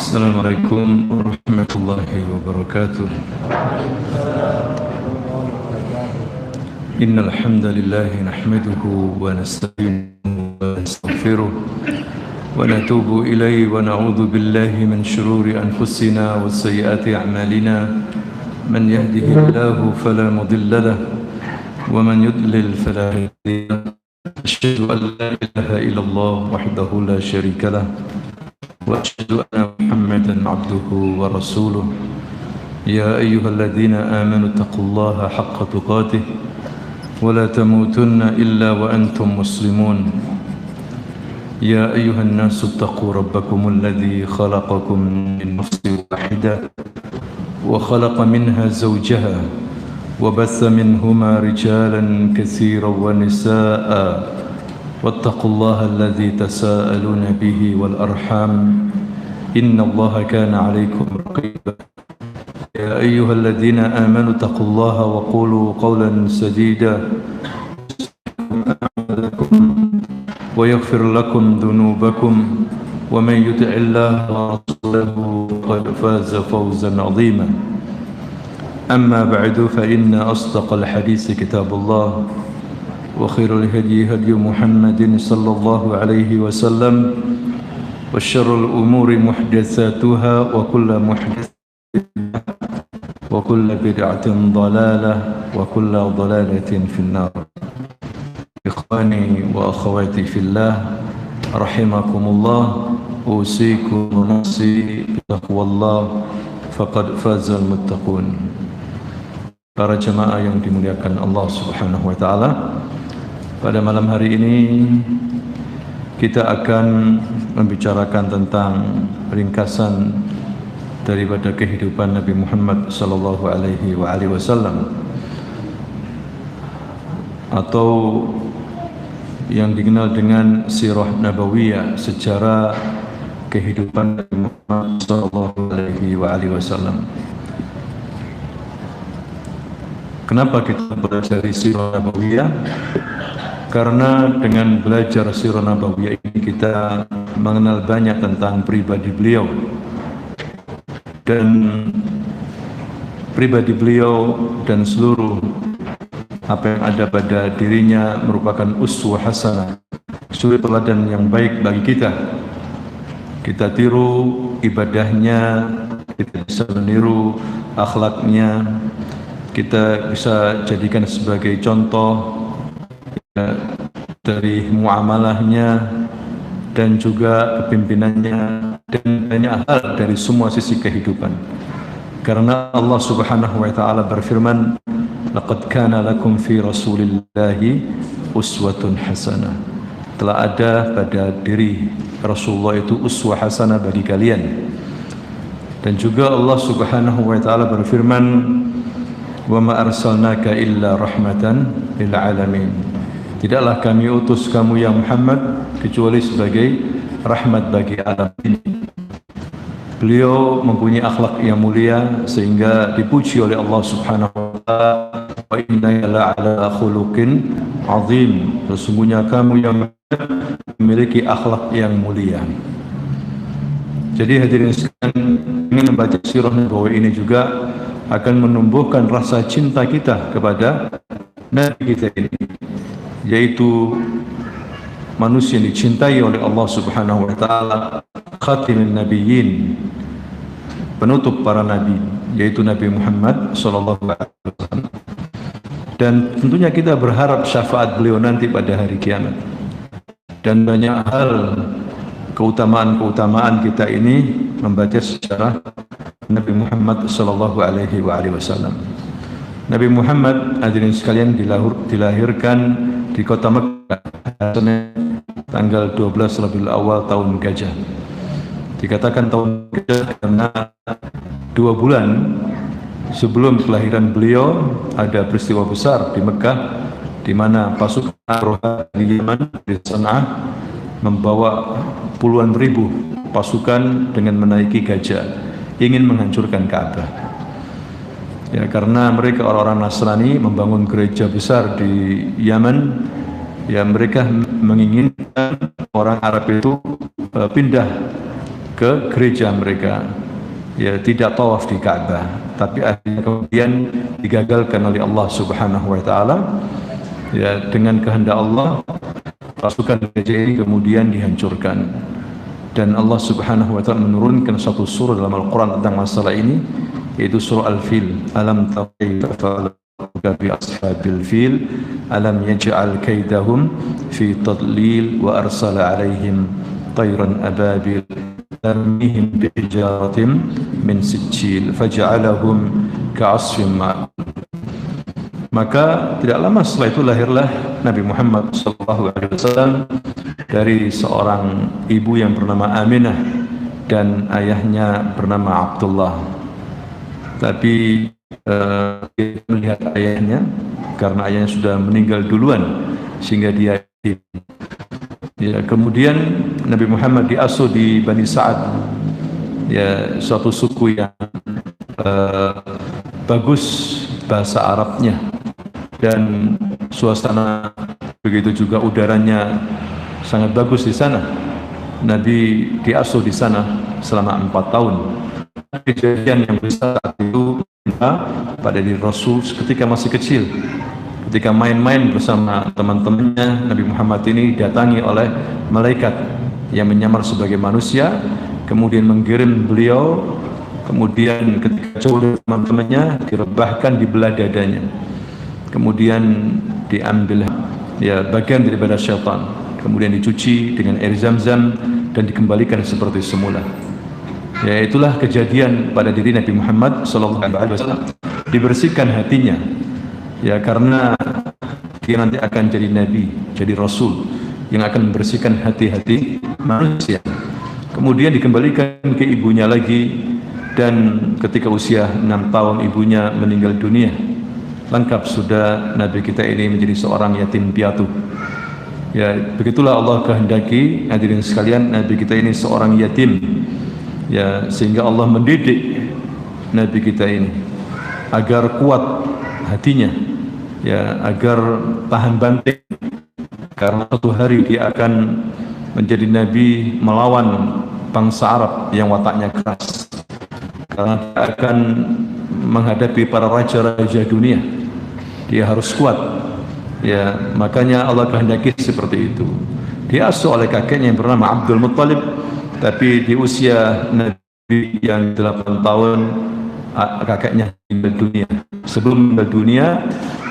Assalamualaikum warahmatullahi wabarakatuh. Innal hamdalillah nahmaduhu wa nasta'inuhu wa nastaghfiruh wa natubu ilayhi wa na'udzu billahi min shururi anfusina wa sayyiati a'malina. Man yahdihillahu fala mudilla lahu wa man yudlil fala hadiya lahu. Asyhadu an la ilaha illallah wahdahu la syarika lahu وأشهد أن محمدا عبده ورسوله يا أيها الذين آمنوا اتقوا الله حق تقاته ولا تموتن إلا وأنتم مسلمون يا أيها الناس اتقوا ربكم الذي خلقكم من نفس واحدة وخلق منها زوجها وبث منهما رجالا كثيرا ونساء واتقوا الله الذي تساءلون به والأرحام إن الله كان عليكم رقيبا يا أيها الذين آمنوا اتقوا الله وقولوا قولا سديدا ويغفر لكم ذنوبكم ومن يطع الله ورسوله فقد فاز فوزا عظيما أما بعد فإن أصدق الحديث كتاب الله وخير الهدي هدي محمد صلى الله عليه وسلم وشر الأمور محدثاتها وكل محدثة وكل بدعة ضلالة وكل ضلالة في النار. إخواني وأخواتي في الله رحمكم الله أوصيكم ونفسي بتقوى الله فقد فاز المتقون. Para jemaah yang dimuliakan Allah Subhanahu wa taala, pada malam hari ini kita akan membicarakan tentang ringkasan daripada kehidupan Nabi Muhammad sallallahu alaihi wasallam, atau yang dikenal dengan sirah nabawiyah, sejarah kehidupan Nabi Muhammad sallallahu alaihi wasallam. Kenapa kita belajar sirah nabawiyah? Karena dengan belajar sirah nabawiyah ini kita mengenal banyak tentang pribadi beliau, dan pribadi beliau dan seluruh apa yang ada pada dirinya merupakan uswah hasanah, suri teladan yang baik bagi kita. Kita tiru ibadahnya, kita bisa meniru akhlaknya, kita bisa jadikan sebagai contoh dari muamalahnya dan juga kepimpinannya dan banyak hal dari semua sisi kehidupan. Karena Allah Subhanahu wa taala berfirman, laqad kana lakum fi rasulillahi uswatun hasanah. Telah ada pada diri Rasulullah itu uswah hasanah bagi kalian. Dan juga Allah Subhanahu wa taala berfirman, wa ma arsalnaka illa rahmatan lil alamin. Tidaklah kami utus kamu ya Muhammad kecuali sebagai rahmat bagi alam ini. Beliau mempunyai akhlak yang mulia sehingga dipuji oleh Allah Subhanahu wa taala, wa innaka la'ala khuluqin azim. Sesungguhnya kamu yang memiliki akhlak yang mulia. Jadi hadirin sekalian, ingin membaca sirah nabawiyah ini juga akan menumbuhkan rasa cinta kita kepada Nabi kita ini, yaitu manusia yang dicintai oleh Allah Subhanahu wa taala, khatimin nabiyyin, penutup para nabi, yaitu Nabi Muhammad sallallahu alaihi wasallam. Dan tentunya kita berharap syafaat beliau nanti pada hari kiamat. Dan banyak hal keutamaan-keutamaan kita ini membaca sejarah Nabi Muhammad sallallahu alaihi wasallam. Nabi Muhammad, hadirin sekalian, dilahirkan di kota Mekah tanggal 12 Rabiul Awal tahun Gajah. Dikatakan tahun Gajah karena 2 bulan sebelum kelahiran beliau ada peristiwa besar di Mekah, di mana pasukan rohani Yaman di San'ah membawa puluhan ribu pasukan dengan menaiki gajah, ingin menghancurkan Ka'bah. Ya, karena mereka orang-orang Nasrani membangun gereja besar di Yaman, ya mereka menginginkan orang Arab itu pindah ke ke gereja mereka, ya tidak tawaf di Ka'bah, tapi akhirnya kemudian digagalkan oleh Allah Subhanahu wa taala. Ya, dengan kehendak Allah pasukan gereja ini kemudian dihancurkan, dan Allah Subhanahu wa taala menurunkan satu surah dalam Al-Qur'an tentang masalah ini, yaitu surah Al-Fil. Alam tara kaifa fa'ala bi ashabil fil alam yaj'al kaidahum fi tadlil wa arsala 'alaihim tayran ababil tarmihim bi hijaratin min sijil faj'alahum ka'asfin ma'kul. Maka tidak lama setelah itu lahirlah Nabi Muhammad SAW dari seorang ibu yang bernama Aminah dan ayahnya bernama Abdullah. Tapi dia melihat ayahnya, karena ayahnya sudah meninggal duluan sehingga dia ya, kemudian Nabi Muhammad diasuh di Bani Sa'ad, ya, suatu suku yang bagus bahasa Arabnya, dan suasana begitu juga udaranya sangat bagus di sana. Nabi diasuh di sana selama 4 tahun. Kejadian yang besar saat itu pada diri Rasul ketika masih kecil, ketika main-main bersama teman-temannya. Nabi Muhammad ini datangi oleh malaikat yang menyamar sebagai manusia, kemudian menggiring beliau, kemudian ketika jauh dari teman-temannya direbahkan di belah dadanya, kemudian diambil ya bagian daripada syaitan, kemudian dicuci dengan air zam-zam dan dikembalikan seperti semula. Ya, itulah kejadian pada diri Nabi Muhammad SAW. Dibersihkan hatinya, ya, karena dia nanti akan jadi nabi, jadi rasul yang akan membersihkan hati-hati manusia. Kemudian dikembalikan ke ibunya lagi, dan ketika usia 6 tahun ibunya meninggal dunia. Lengkap sudah Nabi kita ini menjadi seorang yatim piatu. Ya, begitulah Allah kehendaki, hadirin sekalian, Nabi kita ini seorang yatim. Ya, sehingga Allah mendidik Nabi kita ini agar kuat hatinya, ya, agar tahan banting, karena suatu hari dia akan menjadi nabi melawan bangsa Arab yang wataknya keras, karena dia akan menghadapi para raja-raja dunia. Dia harus kuat, ya, makanya Allah kehendaki seperti itu. Dia asuh oleh kakeknya yang bernama Abdul Muttalib, tapi di usia Nabi yang 8 tahun kakeknya meninggal dunia. Sebelum meninggal dunia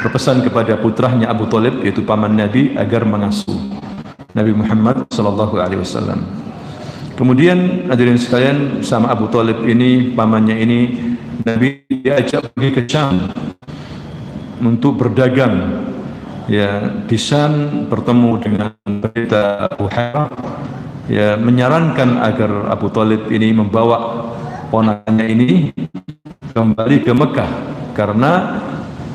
berpesan kepada putranya Abu Thalib, yaitu paman Nabi, agar mengasuh Nabi Muhammad SAW. Kemudian hadirin sekalian, sama Abu Thalib ini, pamannya ini, Nabi diajak pergi ke Syam untuk berdagang. Ya, di Syam bertemu dengan pendeta Abu Hurairah, ya, menyarankan agar Abu Thalib ini membawa ponakannya ini kembali ke Mekah, karena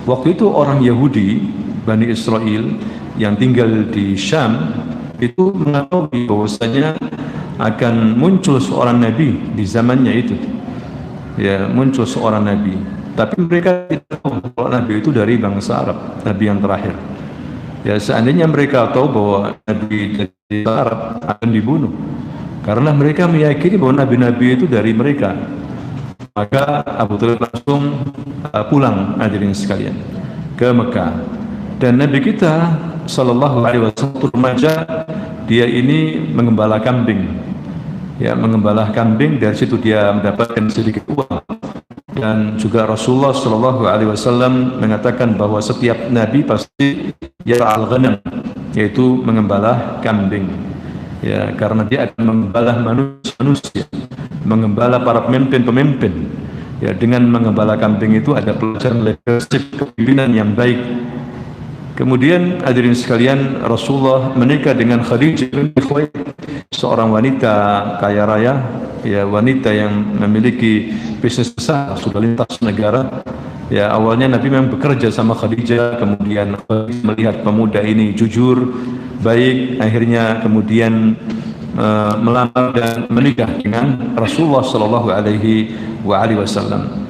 waktu itu orang Yahudi Bani Israel yang tinggal di Syam itu mengetahui bahwasanya akan muncul seorang nabi di zamannya itu. Ya, muncul seorang nabi, tapi mereka tidak tahu kalau nabi itu dari bangsa Arab, nabi yang terakhir. Ya, seandainya mereka tahu bahwa nabi dari Arab akan dibunuh, karena mereka meyakini bahwa nabi-nabi itu dari mereka. Maka Abu Thalib langsung pulang, hadirin sekalian, ke Mekah. Dan Nabi kita sallallahu alaihi wasallam remaja, dia ini mengembala kambing. Ya, mengembala kambing, dari situ dia mendapatkan sedikit uang. Dan juga Rasulullah sallallahu alaihi wasallam mengatakan bahwa setiap nabi pasti yar'al ghanam, yaitu mengembala kambing. Ya, karena dia akan mengembala manusia, mengembala para pemimpin-pemimpin. Ya, dengan mengembala kambing itu ada pelajaran leadership, kepemimpinan yang baik. Kemudian hadirin sekalian, Rasulullah menikah dengan Khadijah binti Khuwailid, seorang wanita kaya raya, ya, wanita yang memiliki bisnis besar, sudah lintas negara. Ya, awalnya Nabi memang bekerja sama Khadijah, kemudian melihat pemuda ini jujur, baik, akhirnya kemudian melamar dan menikah dengan Rasulullah sallallahu alaihi wasallam.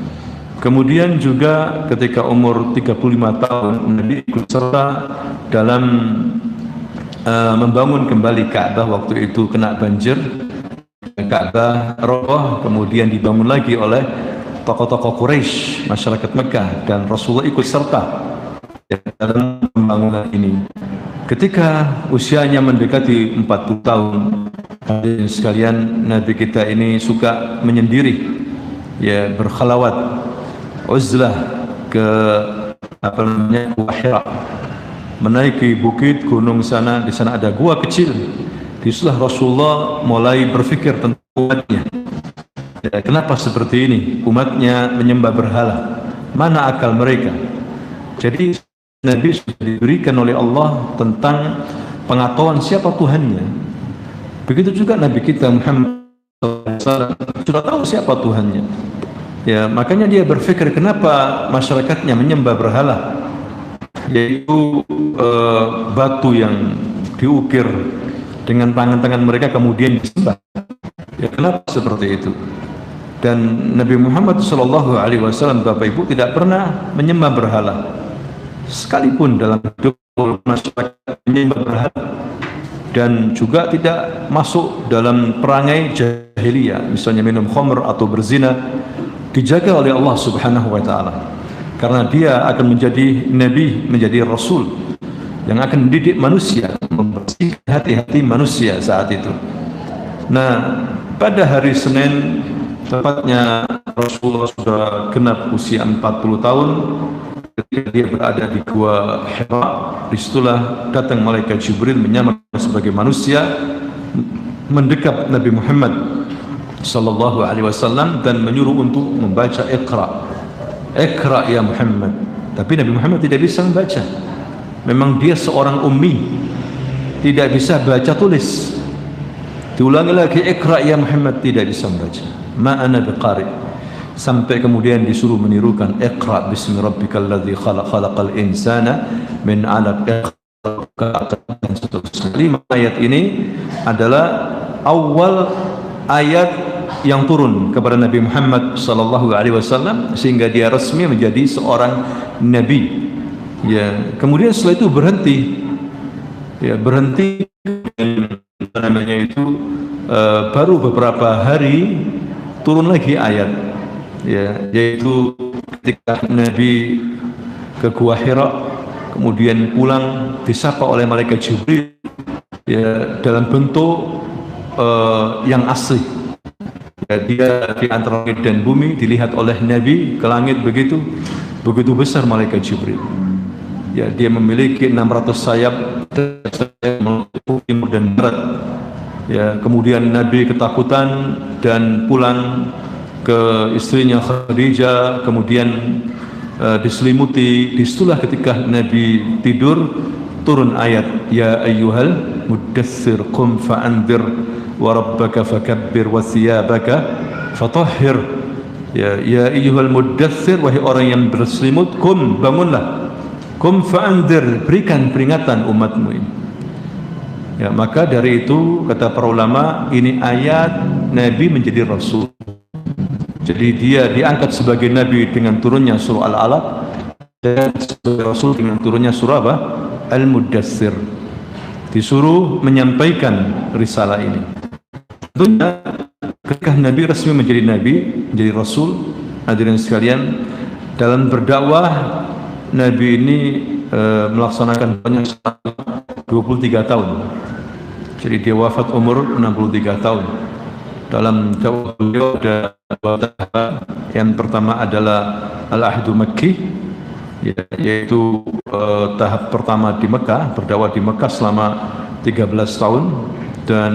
Kemudian juga ketika umur 35 tahun Nabi ikut serta dalam membangun kembali Ka'bah waktu itu kena banjir. Ka'bah roboh, kemudian dibangun lagi oleh tokoh-tokoh Quraisy, masyarakat Mekah, dan Rasulullah ikut serta dalam pembangunan ini. Ketika usianya mendekati 40 tahun, sekalian, Nabi kita ini suka menyendiri, ya, berkhalawat, uzlah ke Gua Hira, menaiki bukit gunung sana. Di sana ada gua kecil. Disitulah Rasulullah mulai berpikir tentang umatnya. Ya, kenapa seperti ini? Umatnya menyembah berhala. Mana akal mereka? Jadi Nabi sudah diberikan oleh Allah tentang pengetahuan siapa Tuhannya. Begitu juga Nabi kita Muhammad SAW sudah tahu siapa Tuhannya. Ya, makanya dia berpikir kenapa masyarakatnya menyembah berhala, yaitu batu yang diukir dengan tangan-tangan mereka kemudian disembah. Ya, kenapa seperti itu? Dan Nabi Muhammad SAW, Bapak Ibu, tidak pernah menyembah berhala. Sekalipun dalam hidup masyarakat menyembah berhala, dan juga tidak masuk dalam perangai jahiliyah, misalnya minum khamr atau berzina, dijaga oleh Allah Subhanahu wa taala. Karena dia akan menjadi nabi, menjadi rasul yang akan mendidik manusia, membersihkan hati-hati manusia saat itu. Nah, pada hari Senin, tepatnya Rasulullah sudah genap usia 40 tahun, ketika dia berada di Gua Hira, disitulah datang malaikat Jibril menyamar sebagai manusia, mendekap Nabi Muhammad sallallahu alaihi wasallam dan menyuruh untuk membaca Iqra ya Muhammad. Tapi Nabi Muhammad tidak bisa membaca. Memang dia seorang ummi, tidak bisa baca tulis. Diulangi lagi, Iqra ya Muhammad, tidak bisa membaca. Ma ana biqari. Sampai kemudian disuruh menirukan, Iqra bismi rabbikal ladzi khalaq, khalaqal insana min 'alaq. Lima ayat ini adalah awal ayat yang turun kepada Nabi Muhammad sallallahu alaihi wasallam sehingga dia resmi menjadi seorang nabi. Ya, kemudian setelah itu berhenti. Ya, berhenti, namanya itu baru beberapa hari turun lagi ayat. Ya, yaitu ketika Nabi ke Gua Hira, kemudian pulang disapa oleh malaikat Jibril, ya, dalam bentuk yang asli. Ya, dia di antara langit dan bumi, dilihat oleh Nabi ke langit begitu besar malaikat Jibril. Ya, dia memiliki 600 sayap menutupi timur dan barat. Ya, kemudian Nabi ketakutan dan pulang ke istrinya Khadijah, kemudian diselimuti. Disitulah ketika Nabi tidur turun ayat, ya ayyuhal muddaththir qum fa'anzir wa rabbaka fakabbir wa thiyabaka fatahhir. Ya ayyuhal muddaththir, wahai orang yang berselimut, qum, bangunlah, qum fa'anzir, berikan peringatan umatmu ini. Ya, maka dari itu kata para ulama, ini ayat Nabi menjadi rasul. Jadi dia diangkat sebagai nabi dengan turunnya surah Al-Alaq, dan sebagai rasul dengan turunnya surah apa? Al-Muddaththir. Disuruh menyampaikan risalah ini. Tentunya ketika Nabi resmi menjadi nabi, menjadi rasul, hadirin sekalian, dalam berdakwah Nabi ini melaksanakan banyak 23 tahun. Jadi dia wafat umur 63 tahun. Dalam dakwah beliau ada dua tahap. Yang pertama adalah Al-Ahdu Makki, yaitu tahap pertama di Mekah, berdakwah di Mekah selama 13 tahun, dan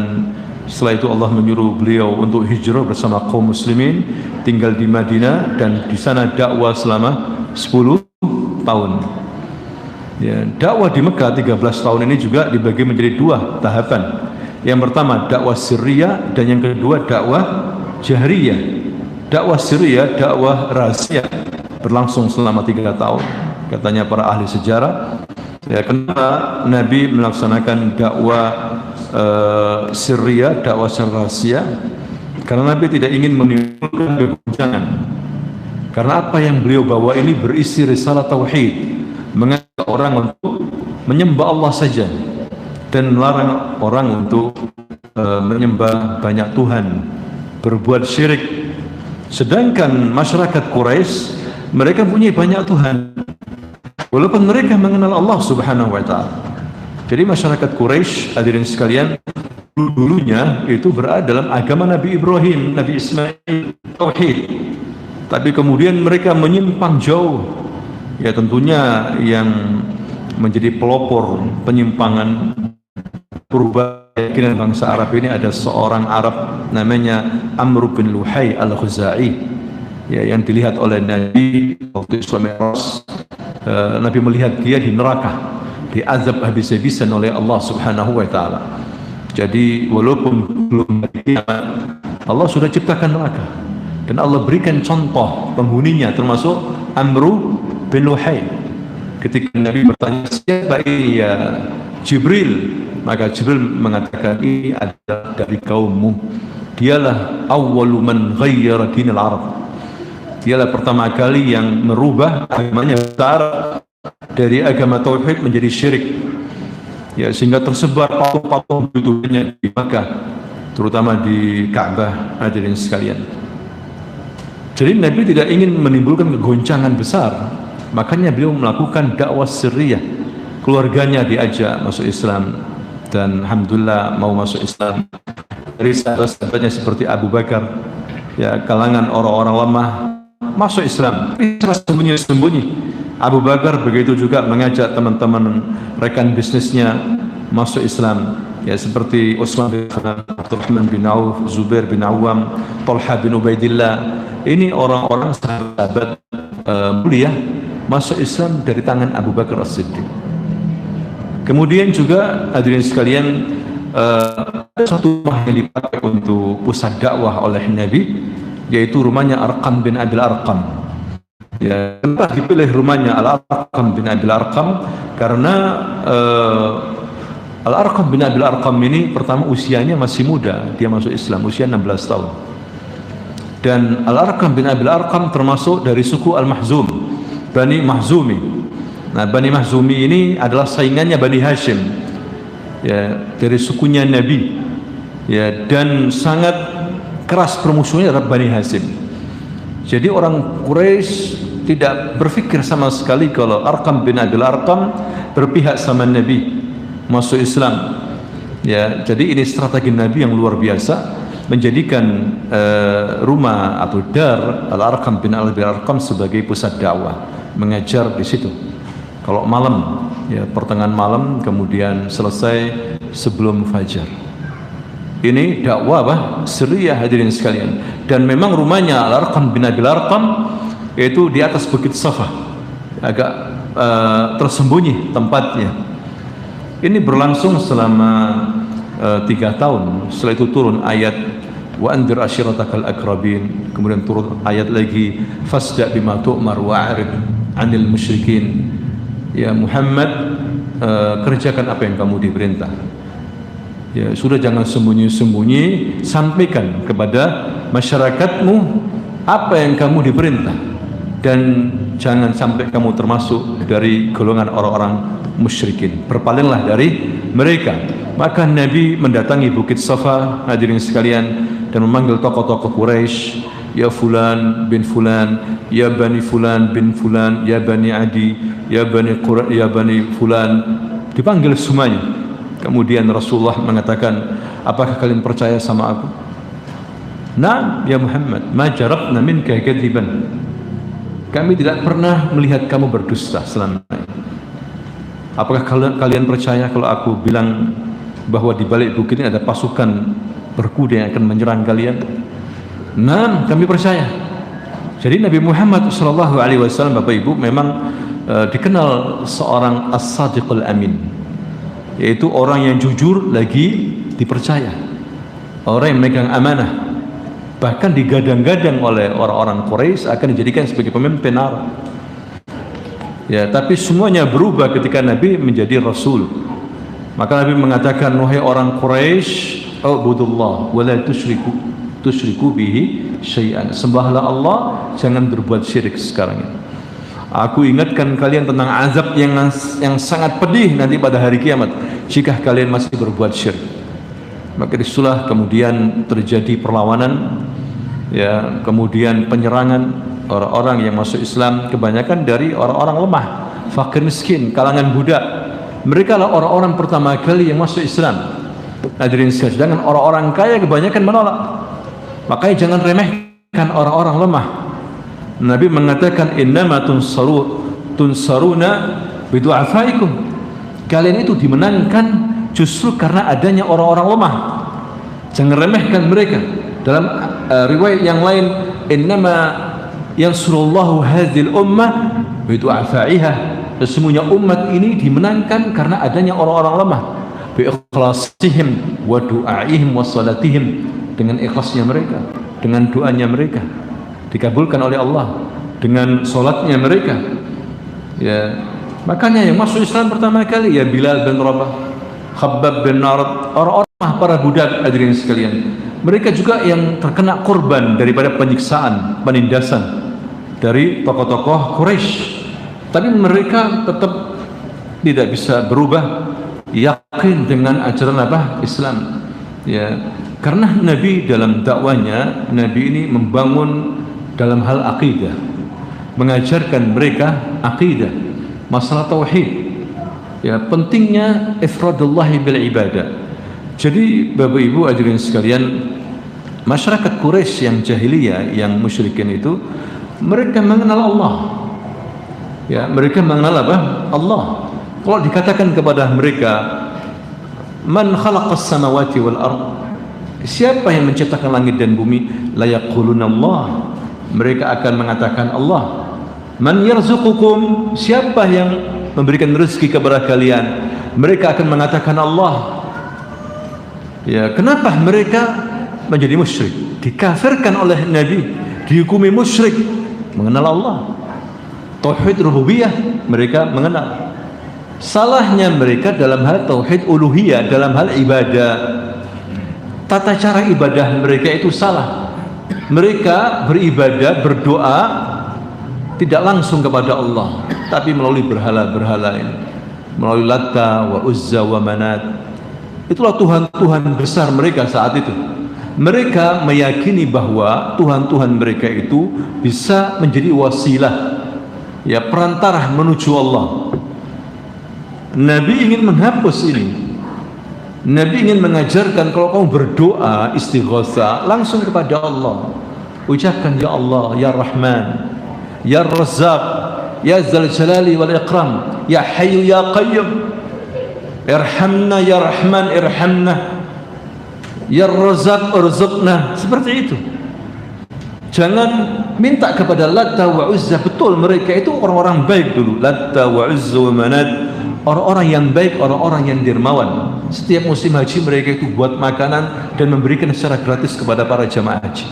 setelah itu Allah menyuruh beliau untuk hijrah bersama kaum muslimin, tinggal di Madinah, dan di sana dakwah selama 10 tahun. Ya, dakwah di Mekah 13 tahun ini juga dibagi menjadi dua tahapan. Yang pertama dakwah sirriyah, dan yang kedua dakwah jahriyah. Dakwah sirriyah, dakwah rahasia, berlangsung selama 3 tahun. Katanya para ahli sejarah, ya, kenapa Nabi melaksanakan dakwah sirriyah, dakwah rahasia? Karena Nabi tidak ingin menimbulkan keguncangan. Karena apa yang beliau bawa ini berisi risalah tauhid, mengajak orang untuk menyembah Allah saja dan melarang orang untuk menyembah banyak Tuhan, berbuat syirik. Sedangkan masyarakat Quraisy mereka punya banyak Tuhan, walaupun mereka mengenal Allah Subhanahu wa Ta'ala. Jadi masyarakat Quraisy, hadirin sekalian, dulunya itu berada dalam agama Nabi Ibrahim, Nabi Ismail, tauhid. Tapi kemudian mereka menyimpang jauh. Ya tentunya yang menjadi pelopor penyimpangan perubahan keyakinan bangsa Arab ini ada seorang Arab namanya Amr bin Luhai al-Khuzai, ya, yang dilihat oleh Nabi waktu Isra Mi'raj. Nabi melihat dia di neraka, diazab habis-habisan oleh Allah Subhanahu wa Ta'ala. Jadi walaupun belum kiamat, Allah sudah ciptakan neraka dan Allah berikan contoh penghuninya, termasuk Amr bin Luhai. Ketika Nabi bertanya, siapa ini ya Jibril? Maka Jibril mengatakan, ini adalah dari kaummu. Dialah awwalu man ghayyara dinal Arab. Dialah pertama kali yang merubah agamanya Arab dari agama tauhid menjadi syirik. Ya, sehingga tersebar patung-patung banyak di Makkah, terutama di Ka'bah, hadirin sekalian. Jadi Nabi tidak ingin menimbulkan kegoncangan besar, makanya beliau melakukan dakwah sirriyah. Keluarganya diajak masuk Islam dan alhamdulillah mau masuk Islam. Dari sahabat-sahabatnya seperti Abu Bakar, ya, kalangan orang-orang lemah masuk Islam, sembunyi-sembunyi. Abu Bakar begitu juga mengajak teman-teman rekan bisnisnya masuk Islam, ya, seperti Utsman bin Affan, Abdurrahman bin Auf, Zubair bin Awam, Talha bin Ubaidillah. Ini orang-orang sahabat mulia masuk Islam dari tangan Abu Bakar As-Siddiq. Kemudian juga hadirin sekalian, ada satu rumah yang dipakai untuk pusat dakwah oleh Nabi, yaitu rumahnya Arqam bin Abil Arqam. Ya, kenapa dipilih rumahnya Al-Arqam bin Abil Arqam? Karena Al-Arqam bin Abil Arqam ini pertama usianya masih muda, dia masuk Islam usia 16 tahun. Dan Al-Arqam bin Abil Arqam termasuk dari suku Al-Mahzum, Bani Mahzumi. Nah, Bani Mahzumi ini adalah saingannya Bani Hashim, ya, dari sukunya Nabi, ya, dan sangat keras permusuhannya adalah Bani Hashim. Jadi orang Quraisy tidak berpikir sama sekali kalau Arqam bin Abil Arqam berpihak sama Nabi masuk Islam. Ya, jadi ini strategi Nabi yang luar biasa, menjadikan rumah atau dar Al-Arqam bin Abil Arqam sebagai pusat dakwah, mengajar di situ. Kalau malam, ya, pertengahan malam, kemudian selesai sebelum fajar. Ini dakwah sirriyah, hadirin sekalian. Dan memang rumahnya Al-Arqam bin Abil Arqam yaitu di atas Bukit Safa, agak tersembunyi tempatnya. Ini berlangsung selama 3 tahun. Setelah itu turun ayat wa anzir ashiratakal aqrabin, kemudian turun ayat lagi fasda bima tu'mar wa'rid 'anil musyrikin. Ya Muhammad, kerjakan apa yang kamu diperintah. Ya, sudah jangan sembunyi-sembunyi, sampaikan kepada masyarakatmu apa yang kamu diperintah, dan jangan sampai kamu termasuk dari golongan orang-orang musyrikin. Berpalinglah dari mereka. Maka Nabi mendatangi Bukit Safa, hadirin sekalian, dan memanggil tokoh-tokoh Quraisy, ya fulan bin fulan, ya bani fulan bin fulan, ya bani Adi, ya bani Quraisy, ya bani fulan, dipanggil semuanya. Kemudian Rasulullah mengatakan, apakah kalian percaya sama aku? Nah, ya Muhammad, ma jarabna minka kadziban. Kami tidak pernah melihat kamu berdusta selama ini. Apakah kalian percaya kalau aku bilang bahwa di balik bukit ini ada pasukan berkuda yang akan menyerang kalian? Nah, kami percaya. Jadi Nabi Muhammad SAW, Bapak Ibu, memang dikenal seorang as-sadiqul amin, yaitu orang yang jujur lagi dipercaya, orang yang memegang amanah, bahkan digadang-gadang oleh orang-orang Quraisy akan dijadikan sebagai pemimpin Arab. Ya, tapi semuanya berubah ketika Nabi menjadi Rasul. Maka Nabi mengatakan, wahai orang Quraisy, ubudullah wa la tusyriku bihi syai'an. Sembahlah Allah, jangan berbuat syirik sekarang ini. Aku ingatkan kalian tentang azab yang sangat pedih nanti pada hari kiamat jika kalian masih berbuat syirik. Maka disitulah kemudian terjadi perlawanan, ya, kemudian penyerangan orang-orang yang masuk Islam, kebanyakan dari orang-orang lemah, fakir miskin, kalangan budak. Mereka lah orang-orang pertama kali yang masuk Islam. Hadirin sekalian, sedangkan orang-orang kaya kebanyakan menolak. Makanya jangan remehkan orang-orang lemah. Nabi mengatakan innama tunsaruna bidu'afaikum. Kalian itu dimenangkan justru karena adanya orang-orang lemah. Jangan remehkan mereka. Dalam riwayat yang lain, innama yansurullahu hadhil ummah bidu'afaiha. Sesungguhnya umat ini dimenangkan karena adanya orang-orang lemah. Bi ikhlasihim wa du'aihim wa salatihim, dengan ikhlasnya mereka, dengan doanya mereka dikabulkan oleh Allah, dengan solatnya mereka. Ya, makanya yang masuk Islam pertama kali ya Bilal bin Rabah, Khabbab bin Narad, orang-orang para budak. Hadirin sekalian, mereka juga yang terkena korban daripada penyiksaan, penindasan dari tokoh-tokoh Quraisy. Tapi mereka tetap tidak bisa berubah, yakin dengan ajaran Islam. Ya, karena Nabi dalam dakwanya, Nabi ini membangun dalam hal akidah, mengajarkan mereka akidah, masalah tauhid. Ya, pentingnya ifradullahi bil ibadah. Jadi Bapak Ibu hadirin sekalian, masyarakat Quraisy yang jahiliyah, yang musyrikin itu, mereka mengenal Allah. Ya, mereka mengenal Allah. Kalau dikatakan kepada mereka, man khalaqas samawati wal ard, siapa yang menciptakan langit dan bumi? La yaquluna Allah, mereka akan mengatakan Allah. Man yarzuqukum, siapa yang memberikan rezeki kepada kalian? Mereka akan mengatakan Allah. Ya, kenapa mereka menjadi musyrik? Dikafirkan oleh Nabi, dihukumi musyrik, mengenal Allah. Tauhid rububiyah mereka mengenal. Salahnya mereka dalam hal tauhid uluhiyah, dalam hal ibadah. Tata cara ibadah mereka itu salah. Mereka beribadah, berdoa tidak langsung kepada Allah, tapi melalui berhala-berhala ini, melalui Latta wa Uzza wa Manat. Itulah Tuhan-Tuhan besar mereka saat itu. Mereka meyakini bahwa Tuhan-Tuhan mereka itu bisa menjadi wasilah, ya, perantara menuju Allah. Nabi ingin menghapus ini. Nabi ingin mengajarkan kalau kamu berdoa istighatsah langsung kepada Allah. Ucapkan ya Allah, ya Rahman, ya Razzaq, ya Dzal Jalali wal Ikram, ya Hayyu ya Qayyum, irhamna ya Rahman irhamna, ya Razzaq irzuqna. Seperti itu. Jangan minta kepada Latta wa Uzza. Betul, mereka itu orang-orang baik dulu, Latta wa Uzza wa Manat, orang-orang yang baik, orang-orang yang dermawan. Setiap musim haji mereka itu buat makanan dan memberikan secara gratis kepada para jamaah haji.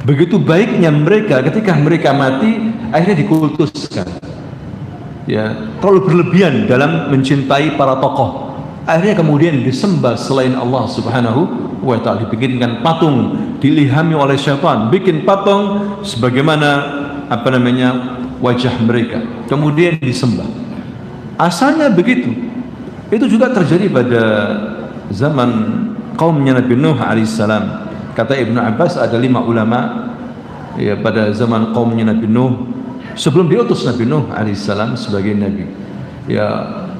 Begitu baiknya mereka, ketika mereka mati akhirnya dikultuskan. Ya, terlalu berlebihan dalam mencintai para tokoh. Akhirnya kemudian disembah selain Allah Subhanahu wa ta'ala, dibikinkan patung, diilhami oleh syaitan, bikin patung sebagaimana wajah mereka, kemudian disembah. Asalnya begitu. Itu juga terjadi pada zaman kaumnya Nabi Nuh alaihissalam. Kata Ibnu Abbas, ada 5 ulama ya pada zaman kaumnya Nabi Nuh sebelum diutus Nabi Nuh alaihissalam sebagai nabi. Ya,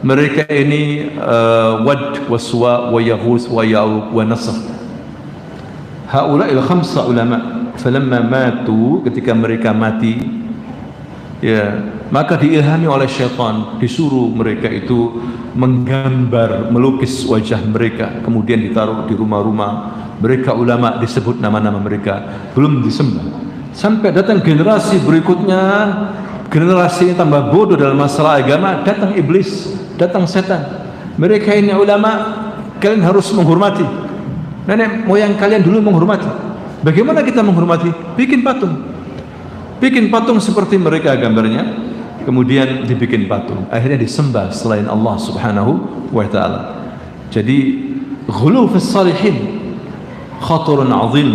mereka ini Wad wa Suwa wa Yaghus wa Ya'uq wa Nasr. Haula'il 5 ulama, falamma matu, ketika mereka mati, ya, maka diilhami oleh syaitan, disuruh mereka itu menggambar, melukis wajah mereka, kemudian ditaruh di rumah-rumah. Mereka ulama, disebut nama-nama mereka, belum disembah. Sampai datang generasi berikutnya, generasi yang tambah bodoh dalam masalah agama, datang iblis, datang setan. Mereka ini ulama, kalian harus menghormati. Nenek moyang kalian dulu menghormati. Bagaimana kita menghormati? Bikin patung. Bikin patung seperti mereka gambarnya, kemudian dibikin patung. Akhirnya disembah selain Allah Subhanahu wa ta'ala. Jadi ghulu fis salihin khatarun azim.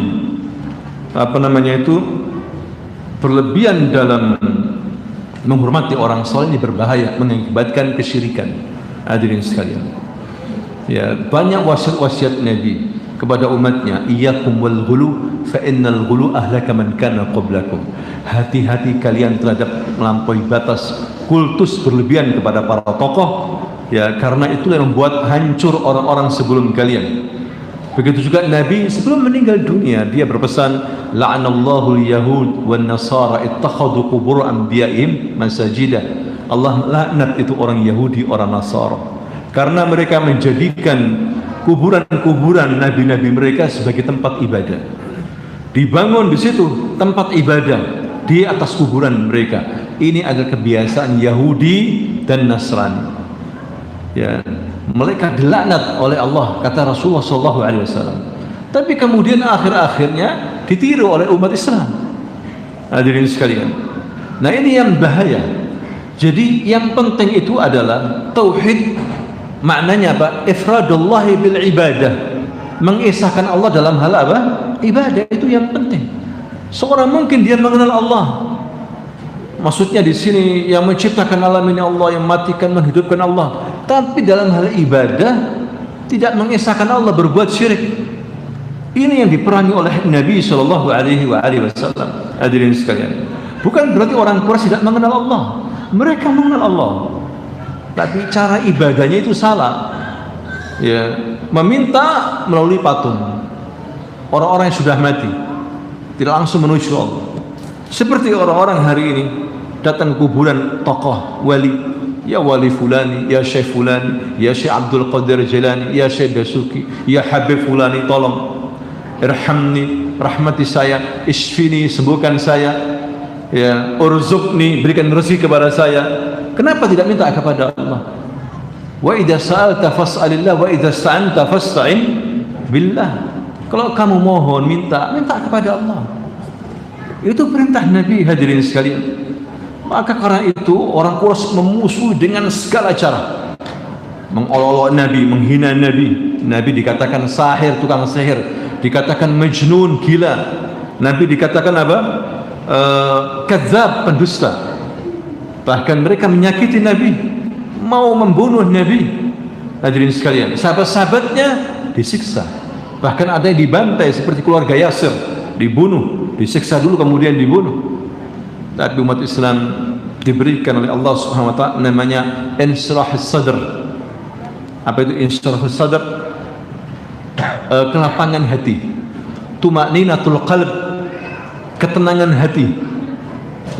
Berlebihan dalam menghormati orang saleh ini berbahaya, mengakibatkan kesyirikan. Hadirin sekalian, ya, banyak wasiat-wasiat Nabi kepada umatnya, iyyakum wal ghulu fa innal ghulu ahlaka man kana qablakum. Hati-hati kalian terhadap melampaui batas, kultus berlebihan kepada para tokoh, ya, karena itulah yang membuat hancur orang-orang sebelum kalian. Begitu juga Nabi sebelum meninggal dunia, dia berpesan, la'anallahu al-yahud wan nasara ittakhadhu qubur anbiya'ihim masajida. Allah laknat itu orang Yahudi, orang Nasara, karena mereka menjadikan kuburan-kuburan nabi-nabi mereka sebagai tempat ibadah. Dibangun di situ tempat ibadah di atas kuburan mereka. Ini adalah kebiasaan Yahudi dan Nasrani. Ya, mereka dilaknat oleh Allah, kata Rasulullah SAW. Tapi kemudian akhir-akhirnya ditiru oleh umat Islam. Hadirin sekalian. Nah, ini yang bahaya. Jadi yang penting itu adalah tauhid. Maknanya apa? Ifradullahi bil ibadah, mengesahkan Allah dalam hal apa? Ibadah, itu yang penting. Seorang mungkin dia mengenal Allah, maksudnya di sini yang menciptakan alam ini Allah, yang matikan, menghidupkan Allah, tapi dalam hal ibadah tidak mengesahkan Allah, berbuat syirik. Ini yang diperangi oleh Nabi Shallallahu Alaihi Wasallam. Hadirin sekalian, bukan berarti orang Quraisy tidak mengenal Allah, mereka mengenal Allah, tapi cara ibadahnya itu salah. Ya, meminta melalui patung, orang-orang yang sudah mati, tidak langsung menuju Allah. Seperti orang-orang hari ini datang ke kuburan tokoh wali, ya wali fulani, ya syekh fulani, ya syekh Abdul Qadir Jilani, ya syekh Dasuki, ya Habib fulani, tolong irhamni, rahmati saya, isfini, sembuhkan saya, ya urzukni, berikan rezeki kepada saya. Kenapa tidak minta kepada Allah? Wa idza sa'alta fas'alillah wa idza sta'anta fasta'in billah. Kalau kamu mohon, minta kepada Allah. Itu perintah Nabi, hadirin sekalian. Maka karena itu orang Quraisy memusuhi dengan segala cara, mengolok-olok Nabi, menghina Nabi. Nabi dikatakan sahir, tukang sihir, dikatakan majnun, gila. Nabi dikatakan apa? Kadzab, pendusta. Bahkan mereka menyakiti Nabi, mau membunuh Nabi. Hadirin sekalian, sahabat-sahabatnya disiksa, bahkan ada yang dibantai seperti keluarga Yasir, dibunuh, disiksa dulu kemudian dibunuh. Tapi umat Islam diberikan oleh Allah Subhanahu wa taala namanya insyirahus sadr. Apa itu insyirahus sadr? Kelapangan hati, tumaninatul qalb, ketenangan hati.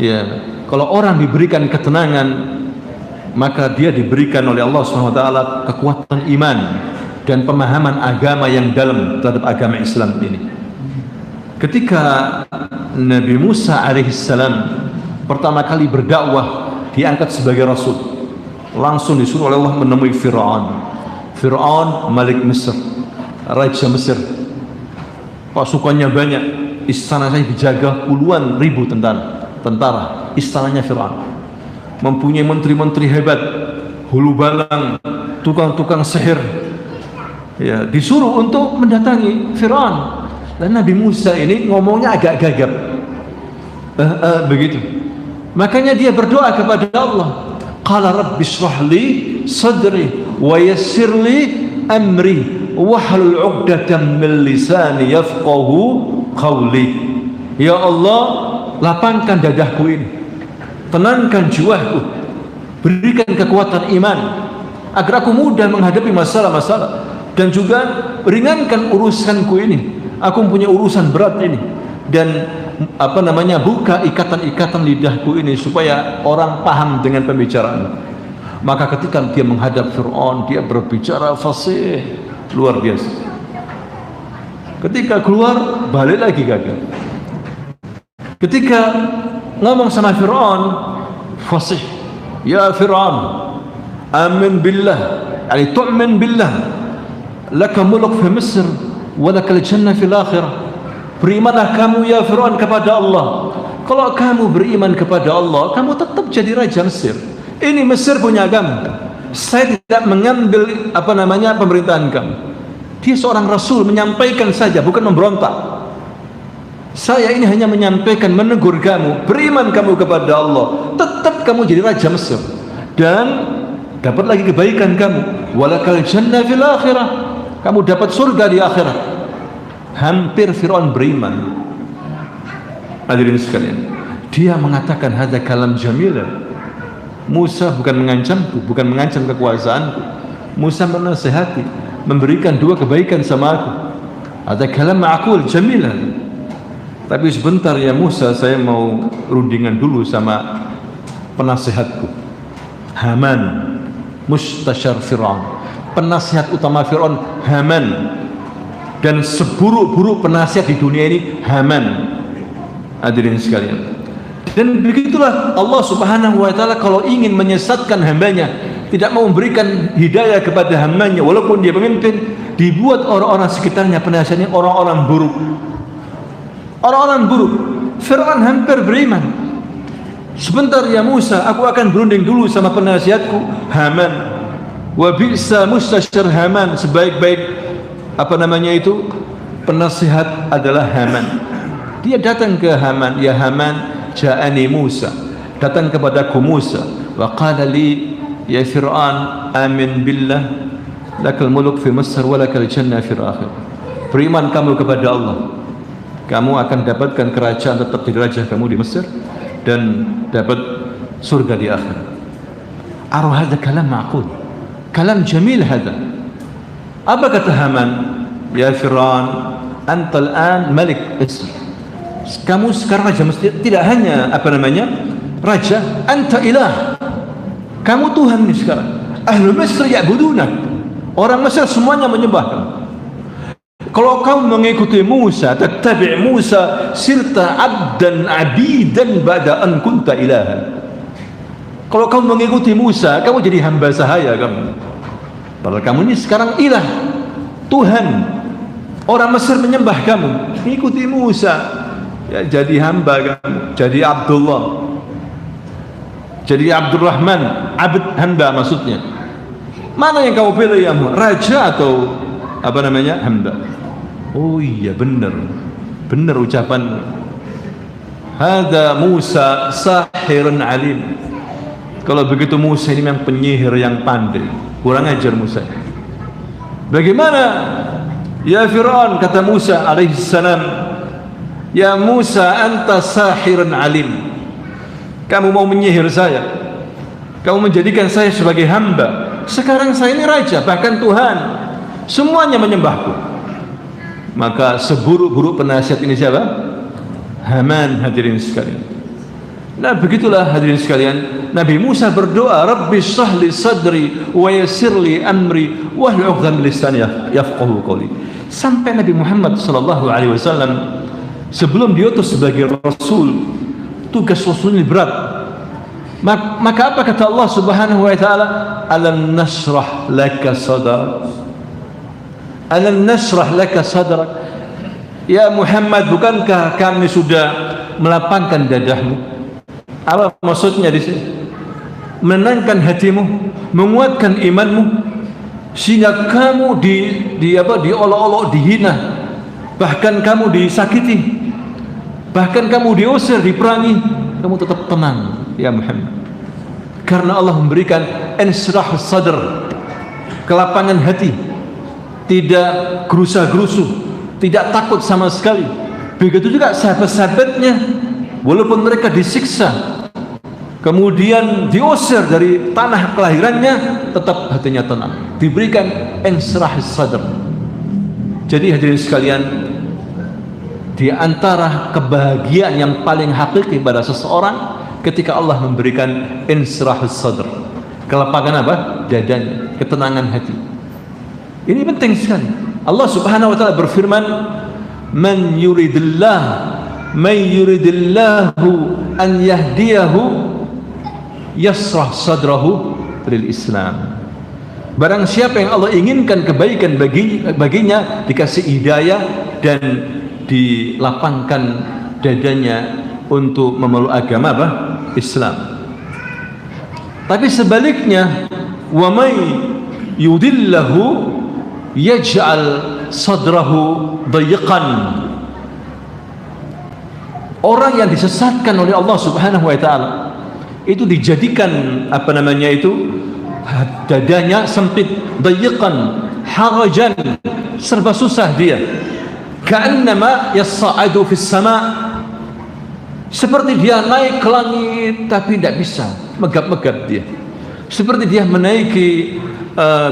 Ya, kalau orang diberikan ketenangan, maka dia diberikan oleh Allah Subhanahu wa taala kekuatan iman dan pemahaman agama yang dalam terhadap agama Islam ini. Ketika Nabi Musa alaihissalam pertama kali berdakwah, diangkat sebagai rasul, langsung disuruh oleh Allah menemui Fir'aun. Fir'aun Malik Mesir, Raja Mesir, pasukannya banyak, istananya dijaga puluhan ribu tentara, istananya Fir'aun. Mempunyai menteri-menteri hebat, hulu balang, tukang-tukang sihir, ya, disuruh untuk mendatangi Fir'aun. Dan Nabi Musa ini ngomongnya agak gagap, begitu. Makanya dia berdoa kepada Allah, qala rabbi shrah li sadri wa yassir li amri wahlul 'uqdatam min lisani yafqahu qawli. Ya Allah, lapangkan dadaku ini, tenangkan jiwaku, berikan kekuatan iman agar aku mudah menghadapi masalah-masalah, dan juga ringankan urusanku ini. Aku mempunyai urusan berat ini, dan buka ikatan-ikatan lidahku ini supaya orang paham dengan pembicaraan. Maka ketika dia menghadap Fir'aun, dia berbicara fasih luar biasa. Ketika keluar, balik lagi gagal. Ketika ngomong sama Fir'aun, fasih, ya Fir'aun, amin billah, yani tu'min billah, laka muluk fi Mesir wa lakal jannah fil akhirah. Berimanlah kamu ya Fir'aun kepada Allah. Kalau kamu beriman kepada Allah, kamu tetap jadi raja Mesir. Ini Mesir punya kamu. Saya tidak mengambil pemerintahan kamu. Dia seorang rasul, menyampaikan saja, bukan memberontak. Saya ini hanya menyampaikan, menegur kamu, beriman kamu kepada Allah, tetap kamu jadi raja Mesir, dan dapat lagi kebaikan kamu. Walakal jannah fil akhirah, kamu dapat surga di akhirat. hampir Fir'aun beriman. Hadirin sekalian, dia mengatakan hadza kalam jamila. Musa bukan mengancamku, bukan mengancam kekuasaanku. Musa menasihati, memberikan dua kebaikan sama aku. Hadza kalam ma'qul jamila. Tapi sebentar ya Musa, saya mau rundingan dulu sama penasihatku. Haman, mustasyar Fir'aun. Penasihat utama Fir'aun Haman. Dan seburuk-buruk penasihat di dunia ini Haman. Hadirin sekalian, dan begitulah Allah Subhanahu wa ta'ala kalau ingin menyesatkan hambanya, tidak mau memberikan hidayah kepada hambanya walaupun dia pemimpin, dibuat orang-orang sekitarnya penasihatnya orang-orang buruk. Orang-orang buruk. Fir'aun hampir beriman. Sebentar ya Musa, aku akan berunding dulu sama penasihatku Haman. Wa bi'sa mustasyar Haman, sebaik-baik penasihat adalah Haman. Dia datang ke Haman, ya Haman, ja'ani Musa, datang kepadaku Musa, wa qala li ya Fir'aun amin billah lakal muluk fi Mesir wa lakal jannah fil akhir. Beriman kamu kepada Allah, kamu akan dapatkan kerajaan tetap di raja kamu di Mesir dan dapat surga di akhir. Ara hadza kalam ma'qul, kalam jamil hadza. Apa kata Haman? Ya Fir'aun, anta al-an malik Mesir. Kamu sekarang raja Mesir, tidak hanya raja, anta ilah, kamu Tuhan nih sekarang. Ahlu Mesir ya'budunak, orang Mesir semuanya menyembah. Kalau kamu mengikuti Musa, tattabi' Musa, sirta abdan abidan ba'da an kunta ilahan. Kalau kamu mengikuti Musa, kamu jadi hamba sahaya kamu. Padahal kamu ini sekarang ilah, Tuhan. Orang Mesir menyembah kamu, ikuti Musa. Ya, jadi hamba kamu, jadi Abdullah, jadi Abdurrahman, abd hamba maksudnya. Mana yang kamu pilih ya, raja atau hamba? Oh iya, benar ucapan. Hada Musa sahirun alim. Kalau begitu Musa ini memang penyihir yang pandai. Kurang ajar Musa. Bagaimana ya Fir'aun, kata Musa alaihissalam, ya Musa anta sahirun alim, kamu mau menyihir saya, kamu menjadikan saya sebagai hamba. Sekarang saya ini raja, bahkan Tuhan, semuanya menyembahku. Maka seburuk-buruk penasihat ini siapa? Haman. Hadirin sekalian, nah begitulah hadirin sekalian, Nabi Musa berdoa, Rabbi shrah li sadri wa yassir li amri wahlul 'uqdatam min lisani yafqahu qawli. Sampai Nabi Muhammad sallallahu alaihi wasallam sebelum diutus sebagai Rasul, tugas Rasul ini berat. Maka apa kata Allah Subhanahu wa ta'ala? Alam nashrah laka sadrak, alam nashrah laka sadrak. Ya Muhammad, bukankah kami sudah melapangkan dadahmu? Apa maksudnya di sini? Menenangkan hatimu, menguatkan imanmu, sehingga kamu diolok-olok, dihina, bahkan kamu disakiti, bahkan kamu diusir, diperangi, kamu tetap tenang ya Muhammad, karena Allah memberikan insyrah sadr, kelapangan hati, tidak gerusa-gerusu, tidak takut sama sekali. Begitu juga sahabat-sahabatnya, walaupun mereka disiksa, kemudian diusir dari tanah kelahirannya, tetap hatinya tenang, diberikan insyrah sadr. Jadi hadirin sekalian, di antara kebahagiaan yang paling hakiki pada seseorang ketika Allah memberikan insyrahus sadr, kelapangan dadanya, ketenangan hati. Ini penting sekali. Allah Subhanahu wa ta'ala berfirman, man yuridillahu an yahdiyahu yasrah sadrahu lil Islam. Barang siapa yang Allah inginkan kebaikan baginya, dikasih hidayah dan dilapangkan dadanya untuk memeluk agama Islam. Tapi sebaliknya, wa may yudillahu yaj'al sadrahu dayiqan. Orang yang disesatkan oleh Allah Subhanahu wa ta'ala itu dijadikan dadanya sempit, dayiqan, harajan, serba susah dia. ka'annama yas'adu fis sama', seperti dia naik ke langit tapi tidak bisa, megap-megap dia. Seperti dia menaiki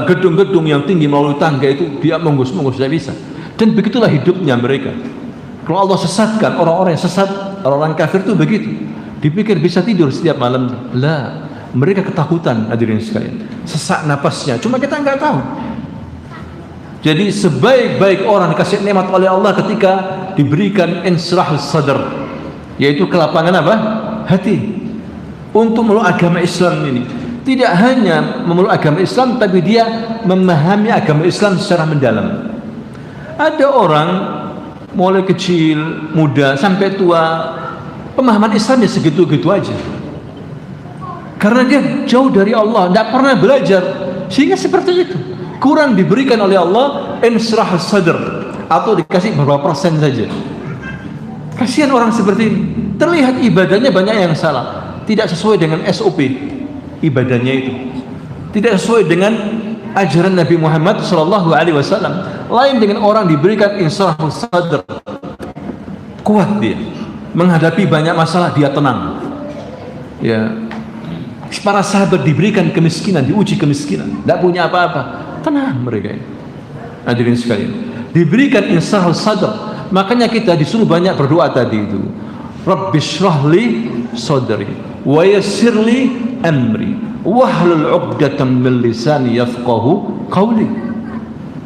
gedung-gedung yang tinggi melalui tangga itu, dia menggus-menggus, tidak bisa. Dan begitulah hidupnya mereka. Kalau Allah sesatkan orang-orang yang sesat, orang-orang kafir itu begitu. Dipikir bisa tidur setiap malam. Lah, mereka ketakutan, hadirin sekalian. Sesak napasnya, cuma kita enggak tahu. Jadi sebaik-baik orang dikasih nikmat oleh Allah ketika diberikan insyrah sadr, yaitu kelapangan apa? Hati untuk memeluk agama Islam ini. Tidak hanya memeluk agama Islam, tapi dia memahami agama Islam secara mendalam. Ada orang mulai kecil, muda, sampai tua, pemahaman Islamnya segitu-gitu aja. Karena dia jauh dari Allah, tidak pernah belajar, sehingga seperti itu. Kurang diberikan oleh Allah insyrah sadr, atau dikasih beberapa persen saja. Kasihan orang seperti ini. Terlihat ibadahnya banyak yang salah, tidak sesuai dengan SOP ibadahnya itu, tidak sesuai dengan ajaran Nabi Muhammad SAW. Lain dengan orang diberikan insyrah sadr, kuat dia menghadapi banyak masalah, dia tenang. Ya, para sahabat diberikan kemiskinan, diuji kemiskinan, tidak punya apa-apa, tenang mereka ini. Hadirin sekalian, diberikan insyrah sadr. Makanya kita disuruh banyak berdoa tadi itu. Rabbi shrahli sadri wa yassirli amri wahlul 'uqdatam min lisani yafqahu qawli.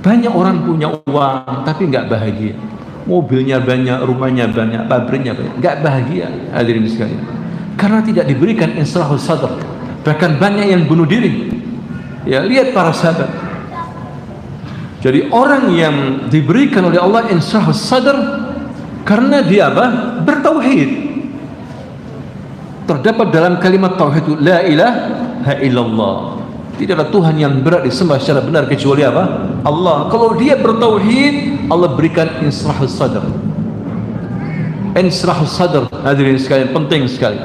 Banyak orang punya uang tapi enggak bahagia. Mobilnya banyak, rumahnya banyak, pabriknya banyak, enggak bahagia, hadirin sekalian. Karena tidak diberikan insyrah sadr. Bahkan banyak yang bunuh diri. Ya, lihat para sahabat. Jadi orang yang diberikan oleh Allah insyrah sadr karena dia apa? Bertauhid. Terdapat dalam kalimat tauhid itu la ilaha illallah. Tidak ada Tuhan yang berat disembah secara benar kecuali apa? Allah. Kalau dia bertauhid, Allah berikan insyrah sadr. Insyrah sadr, hadirin sekalian, penting sekali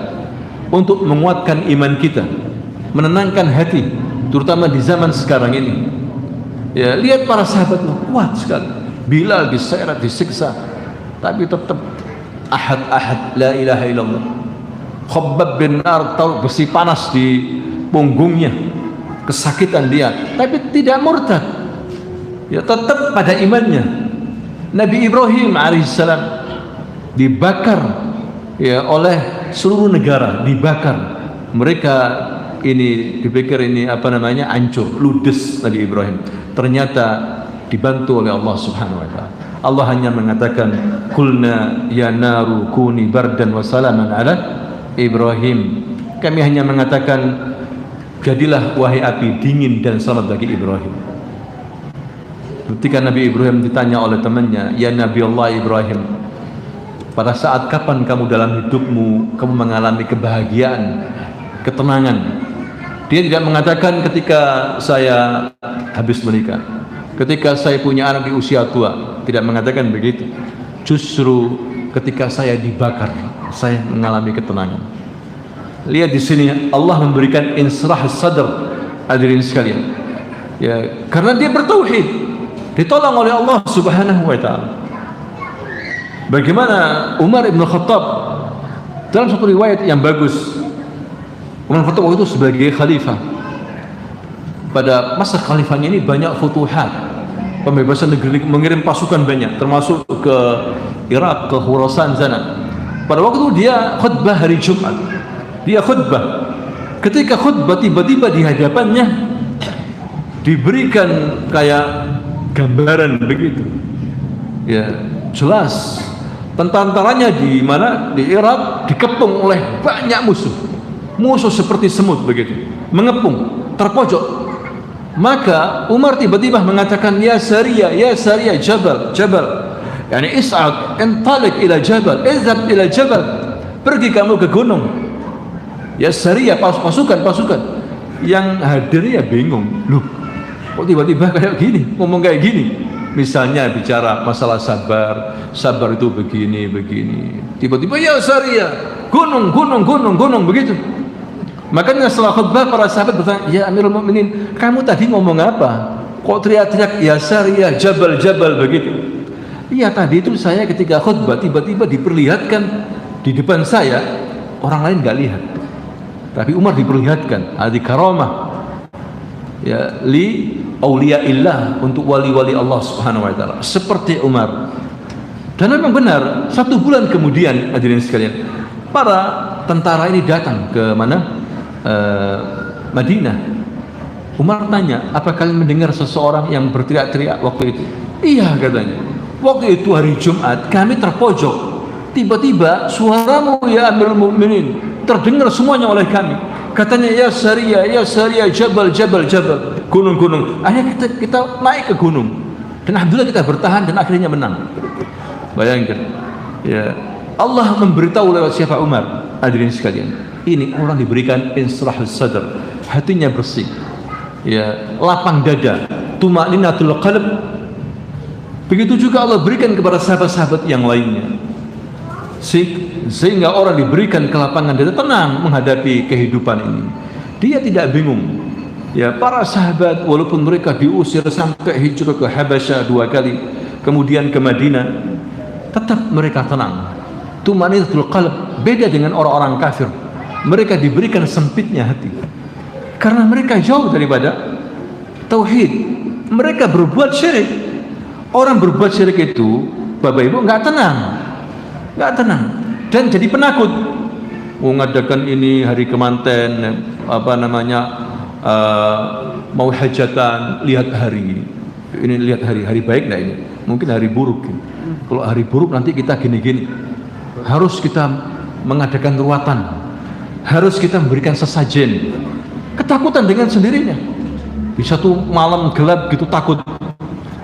untuk menguatkan iman kita, menenangkan hati, terutama di zaman sekarang ini. Ya, lihat para sahabat kuat sekali. Bilal diseret, disiksa, tapi tetap ahad, la ilaha illallah. Khabbab bin Nar tahu besi panas di punggungnya, kesakitan dia, tapi tidak murtad. Ya, tetap pada imannya. Nabi Ibrahim alaihissalam dibakar ya oleh seluruh negara, dibakar. Mereka ini dipikir ini apa namanya, hancur, ludes Nabi Ibrahim. Ternyata dibantu oleh Allah Subhanahu wa taala. Allah hanya mengatakan qulna ya naru kuni bardan wa salaman ala Ibrahim. Kami hanya mengatakan jadilah wahai api dingin dan selamat bagi Ibrahim. Ketika Nabi Ibrahim ditanya oleh temannya, ya Nabi Allah Ibrahim, pada saat kapan kamu dalam hidupmu kamu mengalami kebahagiaan, ketenangan? Dia tidak mengatakan ketika saya habis menikah, ketika saya punya anak di usia tua, tidak mengatakan begitu. Justru ketika saya dibakar, saya mengalami ketenangan. Lihat di sini Allah memberikan insyrah sadr, hadirin sekalian. Ya, karena dia bertauhid, ditolong oleh Allah Subhanahu wa taala. Bagaimana Umar bin Khattab dalam satu riwayat yang bagus, Umar bin Khattab waktu itu sebagai khalifah. Pada masa khalifahnya ini banyak futuhat, pembebasan negeri, mengirim pasukan banyak, termasuk ke Irak, ke Khurasan sana. Pada waktu itu dia khutbah hari Jumat, dia khutbah. Ketika khutbah tiba-tiba di hadapannya diberikan kayak gambaran begitu, ya jelas tentaranya di mana, di Irak dikepung oleh banyak musuh seperti semut begitu, mengepung, terpojok. Maka Umar tiba-tiba mengatakan ya Sariyah, jabal, yani is'ad, intalik ila jabal, izhab ila jabal, pergi kamu ke gunung. Ya Sariyah, pasukan. Yang hadir ya bingung, loh kok tiba-tiba kayak gini, ngomong kayak gini. Misalnya bicara masalah sabar itu begini. Tiba-tiba ya Sariyah, gunung begitu. Makanya setelah khutbah para sahabat bertanya, ya Amirul Mukminin, kamu tadi ngomong apa? Kok teriak-teriak ya Sariyah, jabal begitu? Iya, tadi itu saya ketika khutbah tiba-tiba diperlihatkan di depan saya, orang lain nggak lihat, tapi Umar diperlihatkan. Ada karamah ya li auliyaillah, untuk wali-wali Allah Subhanahu wa taala seperti Umar. Dan memang benar, 1 bulan kemudian hadirin sekalian, para tentara ini datang ke mana? Madinah. Umar tanya, apa kalian mendengar seseorang yang berteriak-teriak waktu itu? Iya, katanya. Waktu itu hari Jumat, kami terpojok. Tiba-tiba suaramu ya Amirul Mukminin terdengar semuanya oleh kami. Katanya, ya Sariyah, Jabal, gunung-gunung. Akhirnya kita naik ke gunung. Dan alhamdulillah kita bertahan dan akhirnya menang. Bayangkan, ya Allah memberitahu lewat siapa? Umar. Hadirin sekalian, ini orang diberikan insrahus sadr, hatinya bersih, ya lapang dada, tumaninatul qalb. Begitu juga Allah berikan kepada sahabat-sahabat yang lainnya, sehingga orang diberikan kelapangan dada, tenang menghadapi kehidupan ini. Dia tidak bingung. Ya, para sahabat walaupun mereka diusir sampai hijrah ke Habasyah 2 kali, kemudian ke Madinah, tetap mereka tenang. Tumaninatul qalb, beda dengan orang-orang kafir. Mereka diberikan sempitnya hati karena mereka jauh daripada tauhid. Mereka berbuat syirik. Orang berbuat syirik itu, Bapak Ibu, nggak tenang dan jadi penakut. Mengadakan ini hari kemanten, mau hajatan, lihat hari ini, lihat hari baik nggak ini? Mungkin hari buruk. Kalau hari buruk nanti kita gini-gini. Harus kita mengadakan ruatan, harus kita memberikan sesajen. Ketakutan dengan sendirinya. Di satu malam gelap gitu takut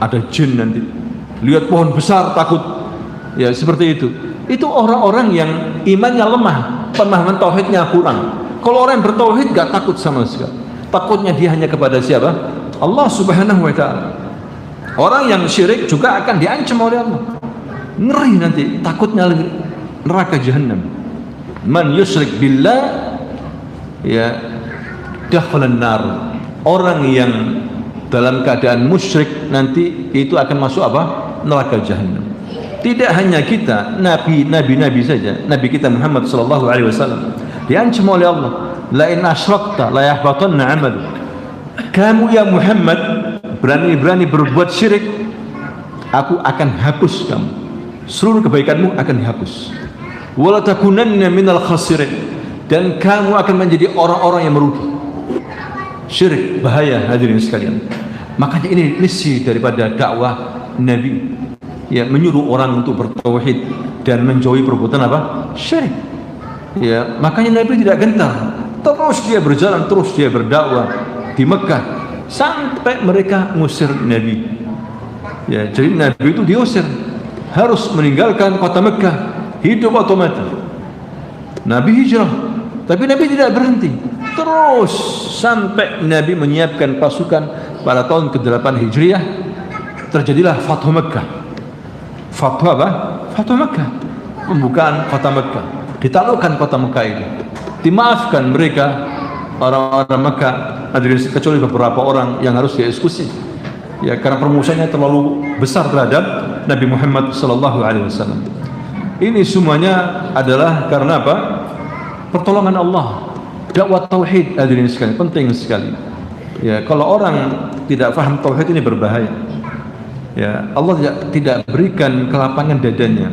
ada jin nanti. Lihat pohon besar takut. Ya seperti itu. Itu orang-orang yang imannya lemah, pemahaman tauhidnya kurang. Kalau orang yang bertauhid gak takut sama sekali. Takutnya dia hanya kepada siapa? Allah Subhanahu wa taala. Orang yang syirik juga akan diancam oleh Allah. Ngeri nanti, takutnya neraka jahanam. Man yusyrik billah ya dakhalan nar. Orang yang dalam keadaan musyrik nanti itu akan masuk apa? Neraka jahanam. Tidak hanya kita, nabi saja. Nabi kita Muhammad sallallahu alaihi wasallam diancam oleh Allah, la in asyrakta la yahbatanna 'amal. Kamu ya Muhammad berani-berani berbuat syirik, aku akan hapus kamu. Seluruh kebaikanmu akan dihapus. Wala takunanna minal khasirin, dan kamu akan menjadi orang-orang yang merugi. Syirik bahaya, hadirin sekalian. Makanya ini misi daripada dakwah Nabi, ya menyuruh orang untuk bertauhid dan menjauhi perbuatan apa? Syirik. Ya, makanya Nabi tidak gentar. Terus dia berjalan, terus dia berdakwah di Mekah sampai mereka ngusir Nabi. Ya, jadi Nabi itu diusir, harus meninggalkan kota Mekah, hidup atau mati. Nabi hijrah, tapi Nabi tidak berhenti, terus sampai Nabi menyiapkan pasukan pada tahun ke-8 Hijriah. Terjadilah Fathu Mekah. Fathu apa? Fathu Mekah, pembukaan kota Mekah. Ditaklukkan kota Mekah ini, dimaafkan mereka orang-orang Mekah, kecuali beberapa orang yang harus dieksekusi, ya karena permusuhannya terlalu besar terhadap Nabi Muhammad sallallahu alaihi wasallam. Ini semuanya adalah karena apa? Pertolongan Allah. Dakwah tauhid, hadirin sekalian, penting sekali. Ya, kalau orang tidak paham tauhid ini berbahaya. Ya, Allah tidak berikan kelapangan dadanya.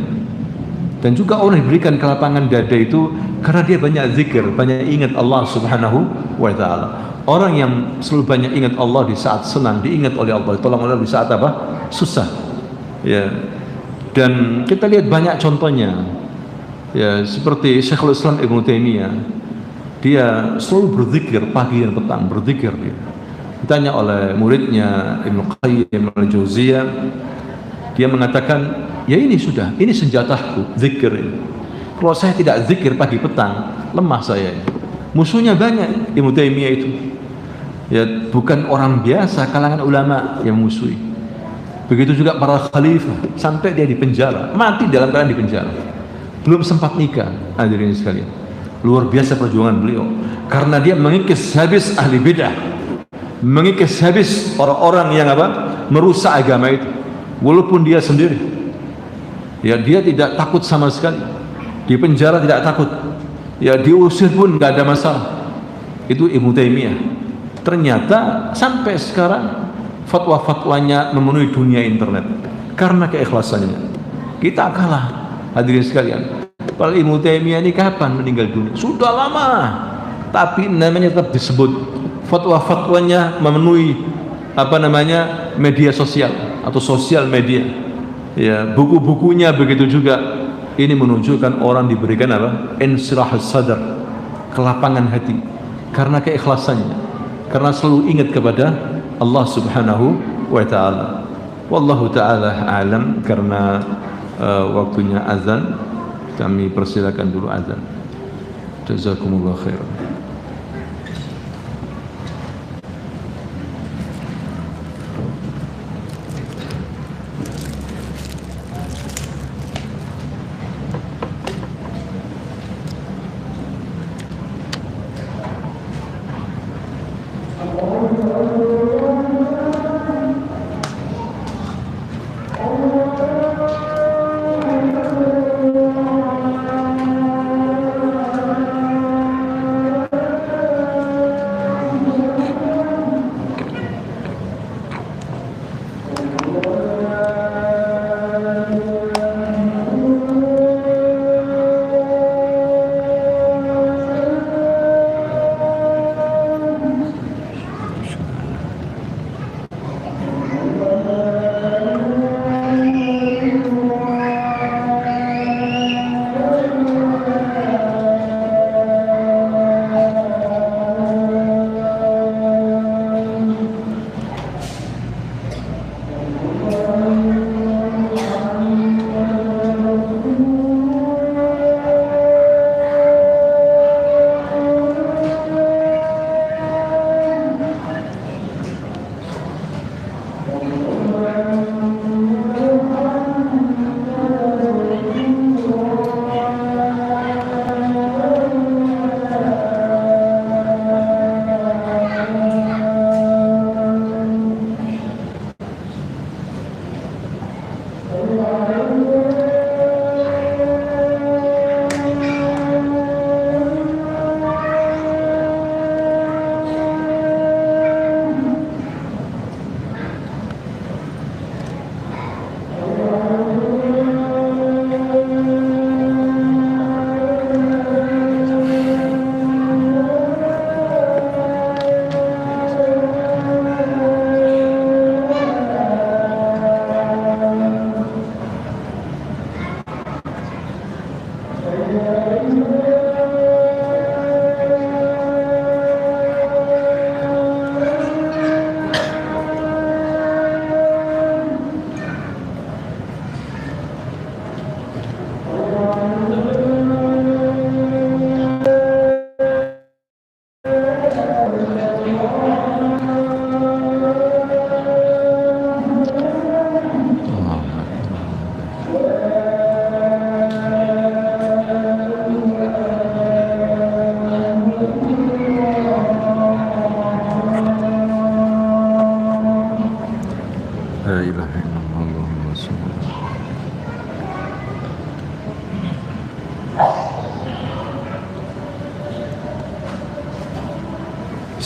Dan juga orang diberikan kelapangan dada itu karena dia banyak zikir, banyak ingat Allah Subhanahu wa taala. Orang yang selalu banyak ingat Allah di saat senang, diingat oleh Allah, ditolong oleh Allah di saat apa? Susah. Ya. Dan kita lihat banyak contohnya. Ya, seperti Syekhul Islam Ibnu Taimiyah. Dia selalu berzikir pagi dan petang, berzikir dia. Ditanya oleh muridnya Ibnu Qayyim al-Jauziyah, dia mengatakan, ya ini sudah, ini senjataku, zikir ini. Kalau saya tidak zikir pagi petang, lemah saya. Musuhnya banyak Ibnu Taimiyah itu. Ya, bukan orang biasa, kalangan ulama yang musuhi. Begitu juga para khalifah, sampai dia dipenjara, mati dalam keadaan dipenjara. Belum sempat nikah, hadirin sekalian. Luar biasa perjuangan beliau, karena dia mengikis habis ahli bidah, mengikis habis orang-orang yang apa? Merusak agama itu. Walaupun dia sendiri Ya, dia tidak takut sama sekali. Di penjara tidak takut. Ya, diusir pun nggak ada masalah. Itu Ibnu Taimiyah. Ternyata sampai sekarang fatwa-fatwanya memenuhi dunia internet karena keikhlasannya. Kita kalah, hadirin sekalian. Padahal Ibnu Taimiyah ini kapan meninggal dunia? Sudah lama. Tapi namanya tetap disebut. Fatwa-fatwanya memenuhi media sosial atau sosial media. Ya, buku-bukunya begitu juga. Ini menunjukkan orang diberikan insyirahus sadar, kelapangan hati karena keikhlasannya, karena selalu ingat kepada Allah Subhanahu wa taala. Wallahu taala alam. Karena waktunya azan, kami persilakan dulu azan. Jazakumullah khairan.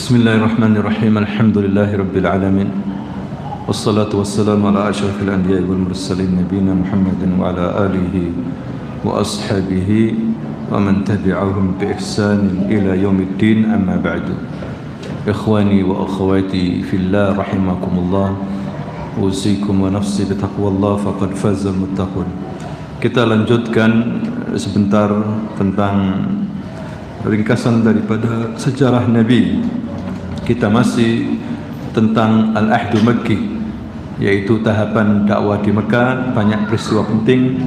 Bismillahirrahmanirrahim. Alhamdulillahi rabbil alamin. Wassalatu wassalamu ala asyrafil anbiya'i wal mursalin nabiyina Muhammadin wa ala alihi wa ashabihi wa man tabi'ahum bi ihsanin ila yaumiddin, amma ba'du. Ikhwani wa akhwati fillah rahimakumullah. Usikum wa nafsi bi taqwallah faqad fazal muttaqun. Kita lanjutkan sebentar tentang ringkasan daripada sejarah Nabi. Kita masih tentang Al-Ahdu Makki, yaitu tahapan dakwah di Mekah. Banyak peristiwa penting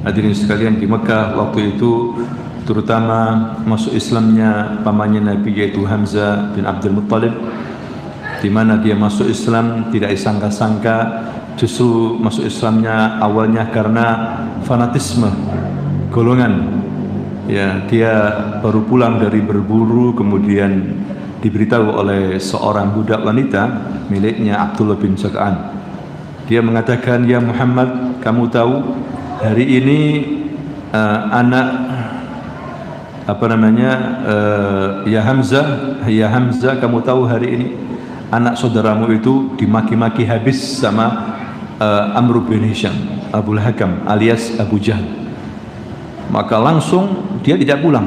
hadirin sekalian di Mekah waktu itu, terutama masuk Islamnya pamannya Nabi yaitu Hamzah bin Abdul Muttalib, di mana dia masuk Islam tidak disangka-sangka. Justru masuk Islamnya awalnya karena fanatisme golongan. Ya, dia baru pulang dari berburu, kemudian diberitahu oleh seorang budak wanita miliknya Abdullah bin Zak'an. Dia mengatakan, "Ya Muhammad, kamu tahu hari ini anak ya Hamzah, kamu tahu hari ini anak saudaramu itu dimaki-maki habis sama Amr bin Hisham Abul Hakam alias Abu Jahal. Maka langsung dia tidak pulang,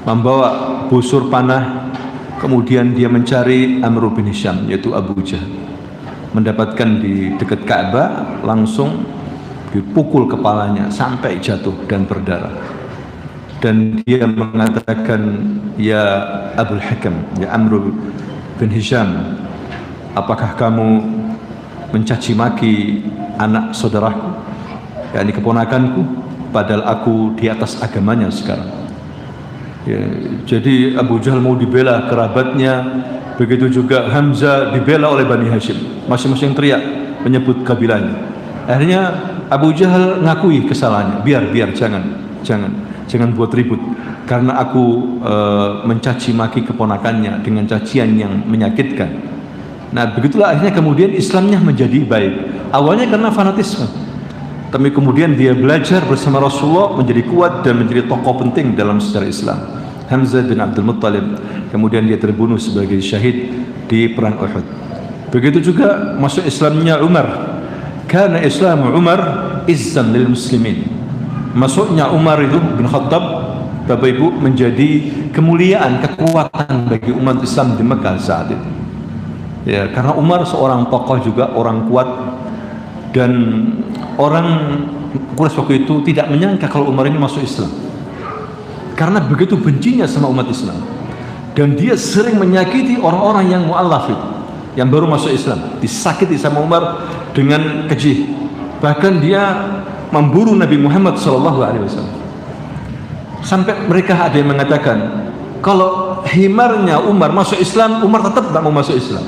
membawa busur panah, kemudian dia mencari Amr bin Hisham yaitu Abu Jahal. Mendapatkan di dekat Ka'bah, langsung dipukul kepalanya sampai jatuh dan berdarah. Dan dia mengatakan, ya Abul Hakam, ya Amr bin Hisham, apakah kamu mencaci maki anak saudaraku, yakni keponakanku, padahal aku di atas agamanya sekarang. Ya, jadi Abu Jahal mau dibela kerabatnya, begitu juga Hamzah dibela oleh Bani Hashim, masing-masing teriak menyebut kabilahnya. Akhirnya Abu Jahal ngakui kesalahannya, biar jangan buat ribut, karena aku mencaci maki keponakannya dengan cacian yang menyakitkan. Nah, begitulah akhirnya kemudian Islamnya menjadi baik. Awalnya karena fanatisme, tapi kemudian dia belajar bersama Rasulullah, menjadi kuat dan menjadi tokoh penting dalam sejarah Islam. Hamzah bin Abdul Muttalib, kemudian dia terbunuh sebagai syahid di perang Uhud. Begitu juga masuk Islamnya Umar. Karena Islam Umar izzan lil muslimin. Masuknya Umar itu bin Khattab, Bapak Ibu, menjadi kemuliaan, kekuatan bagi umat Islam di Mekah saat itu. Ya, karena Umar seorang tokoh juga, orang kuat, dan orang Quraisy waktu itu tidak menyangka kalau Umar ini masuk Islam, karena begitu bencinya sama umat Islam, dan dia sering menyakiti orang-orang yang mu'allaf itu, yang baru masuk Islam, disakiti sama Umar dengan keji. Bahkan dia memburu Nabi Muhammad SAW, sampai mereka ada yang mengatakan kalau himarnya Umar masuk Islam, Umar tetap tidak mau masuk Islam,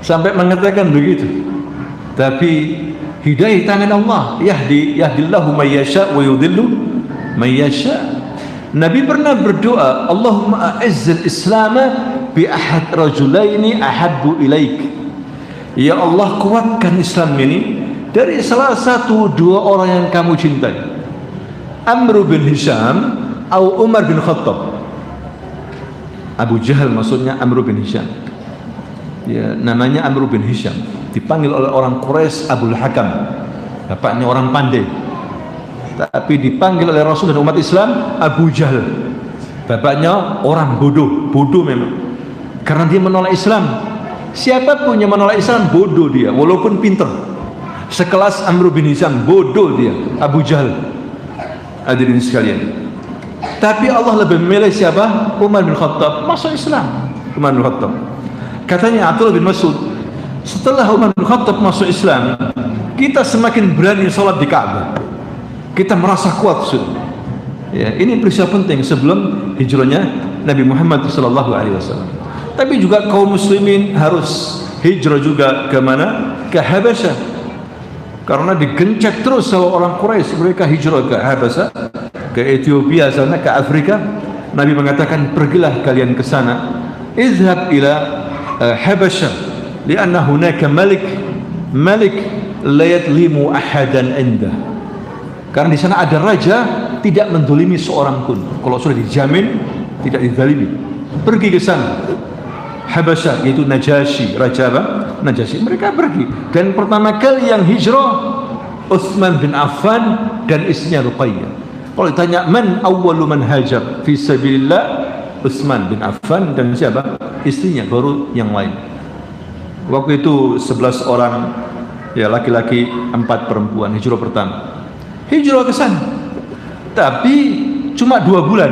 sampai mengatakan begitu. Tapi hidayah tangan Allah, yahdillahu may yasha wa yudhillu may yasha. Nabi pernah berdoa, Allahumma a'izzil Islam bi ahad rajulaini ahabbu ilaik. Ya Allah, kuatkan Islam ini dari salah satu dua orang yang kamu cintai, Amr bin Hisham atau Umar bin Khattab. Abu Jahal maksudnya Amr bin Hisham. Ya, namanya Amr bin Hisham, dipanggil oleh orang Quraisy Abul Hakam, bapaknya orang pandai. Tapi dipanggil oleh Rasul dan umat Islam Abu Jahal, bapaknya orang bodoh memang, karena dia menolak Islam. Siapapun yang menolak Islam bodoh dia, walaupun pinter. Sekelas Amr bin Hisham, bodoh dia, Abu Jahal. Hadirin sekalian, tapi Allah lebih memilih siapa? Umar bin Khattab masuk Islam. Umar bin Khattab, katanya Abdullah bin Mas'ud, setelah Umar bin Khattab masuk Islam, kita semakin berani sholat di Ka'bah, kita merasa kuat sudah. Ya, ini peristiwa penting sebelum hijrahnya Nabi Muhammad SAW. Tapi juga kaum muslimin harus hijrah juga ke mana? Ke Habasyah, karena digencet terus sama orang Quraisy. Mereka hijrah ke Habasyah, ke Ethiopia sana, ke Afrika. Nabi mengatakan, pergilah kalian ke sana, izhab ila Habasyah, lianna hunaka malik la yadlimu ahadan indah. Karena di sana ada raja tidak mendolimi seorang pun. Kalau sudah dijamin tidak dizalimi, pergi ke sana. Habasyah, yaitu Najasyi, raja apa? Najasyi. Mereka pergi, dan pertama kali yang hijrah Utsman bin Affan dan istrinya Ruqayyah. Kalau ditanya man awwalu man hajar fi sabilillah, Utsman bin Affan dan siapa? Istrinya, baru yang lain. Waktu itu 11 orang, ya, laki-laki 4 perempuan, hijrah pertama. Hijrah ke sana, tapi cuma 2 bulan,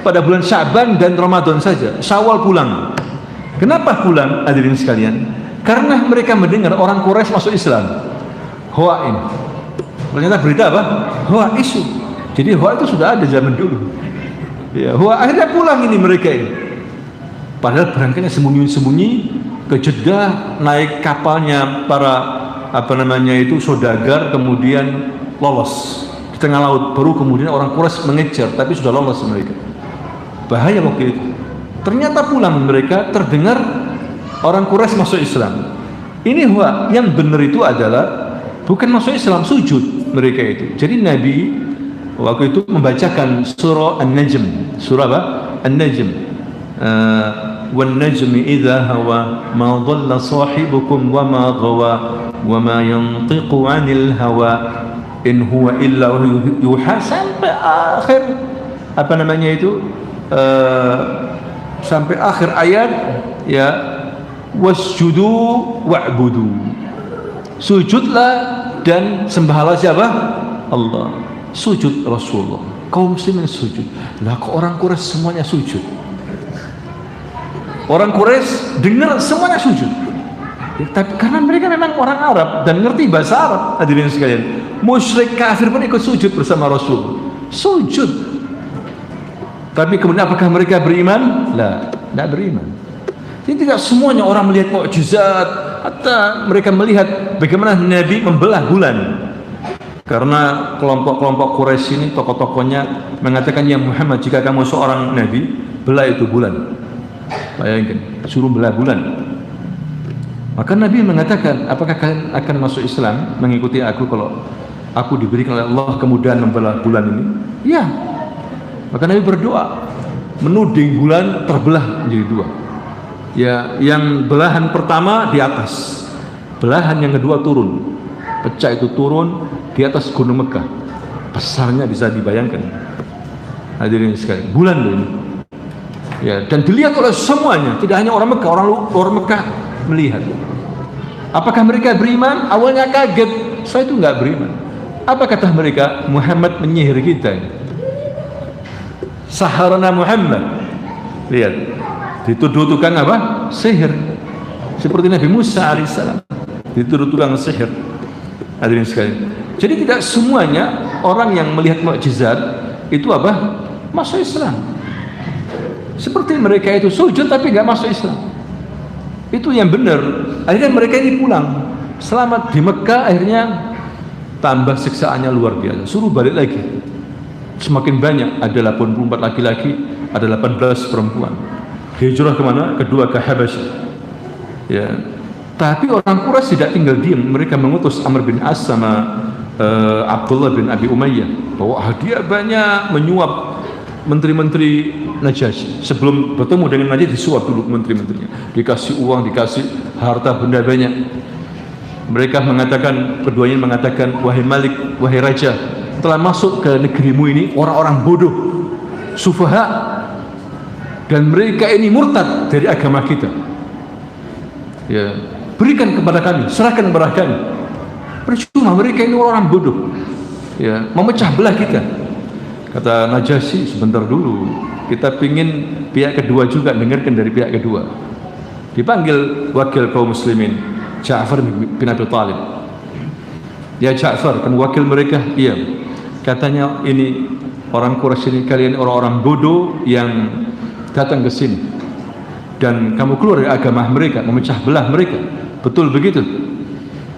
pada bulan Sya'ban dan Ramadan saja. Syawal pulang. Kenapa pulang, hadirin sekalian? Karena mereka mendengar orang Quraisy masuk Islam. Hoa ini, ternyata berita apa? Hoa, isu. Jadi hoa itu sudah ada zaman dulu. Ya, hoa, akhirnya pulang ini mereka ini. Padahal berangkatnya sembunyi-sembunyi ke Jeddah, naik kapalnya para saudagar, kemudian lolos di tengah laut, baru kemudian orang Quraisy mengejar, tapi sudah lolos mereka. Bahaya waktu itu. Ternyata pulang mereka, terdengar orang Quraisy masuk Islam. Ini yang benar itu adalah bukan masuk Islam, sujud. mereka itu. Jadi Nabi waktu itu membacakan surah An-Najm. Surah apa? An-Najm. Wan najmi idza hawa ma dhalla sahibukum wa ma ghawa wa ma yantiqu 'anil hawa in huwa illa yuha, sampai akhir apa namanya itu sampai akhir ayat ya, wasjudu wa'budu, sujudlah dan sembahlah siapa? Allah. Sujud Rasulullah, kaum muslimin sujud. Lah kok orang Quraisy semuanya sujud? Orang Quraisy dengar semuanya sujud ya, tapi karena mereka memang orang Arab dan ngerti bahasa Arab. Hadirin sekalian, musyrik kafir pun ikut sujud bersama Rasul, sujud. Tapi kemudian apakah mereka beriman? Lah, tidak beriman. Jadi tidak semuanya orang melihat mukjizat, hatta mereka melihat bagaimana Nabi membelah bulan. Karena kelompok-kelompok Quraisy ini, tokoh-tokohnya mengatakan, ya Muhammad, jika kamu seorang Nabi, belah itu bulan. Bayangkan, suruh belah bulan. Maka Nabi mengatakan, apakah kalian akan masuk Islam, mengikuti aku kalau aku diberikan oleh Allah kemudahan membelah bulan ini? Ya. Maka Nabi berdoa, menuding bulan terbelah menjadi dua. Ya, yang belahan pertama di atas, belahan yang kedua turun, pecah itu turun di atas Gunung Mekah. Besarnya bisa dibayangkan. Hadirin sekalian, bulan ini. Ya, dan dilihat oleh semuanya, tidak hanya orang Mekah, orang luar Mekah melihat. Apakah mereka beriman? Awalnya kaget, saya itu enggak beriman. Apa kata mereka? Muhammad menyihir kita. Saharana Muhammad. Lihat, dituduh tukang apa? Sihir. Seperti Nabi Musa alaihissalam dituduh tukang sihir. Hadirin sekalian, jadi tidak semuanya orang yang melihat mukjizat itu apa? Masuk Islam. Seperti mereka itu sujud tapi nggak masuk Islam. Itu yang benar. Akhirnya mereka ini pulang selamat di Mekah. Akhirnya tambah siksaannya luar biasa, suruh balik lagi. Semakin banyak, ada 84 laki-laki, ada 18 perempuan. Hijrah kemana? Kedua ke Habasyah. Ya, tapi orang Quraisy tidak tinggal diam. Mereka mengutus Amr bin As sama Abdullah bin Abi Umayyah bawa hadiah banyak, menyuap menteri-menteri Najasyi. Sebelum bertemu dengan Najasyi disuap dulu menteri-menterinya, dikasih uang, dikasih harta benda banyak. Mereka mengatakan, keduanya mengatakan, wahai Malik, wahai Raja, telah masuk ke negerimu ini orang-orang bodoh, sufaha, dan mereka ini murtad dari agama kita. Ya, berikan kepada kami, serahkan kepada kami. Percuma, mereka ini orang bodoh, ya, memecah belah kita. Kata Najasyi, sebentar dulu, kita pingin pihak kedua juga dengarkan dari pihak kedua. Dipanggil wakil kaum muslimin, Ja'far bin Abi Thalib. Ya Ja'far, kan wakil mereka? Iya. Katanya, ini orang Quraisy ini, kalian orang-orang bodoh yang datang ke sini dan kamu keluar dari agama mereka, memecah belah mereka. Betul begitu?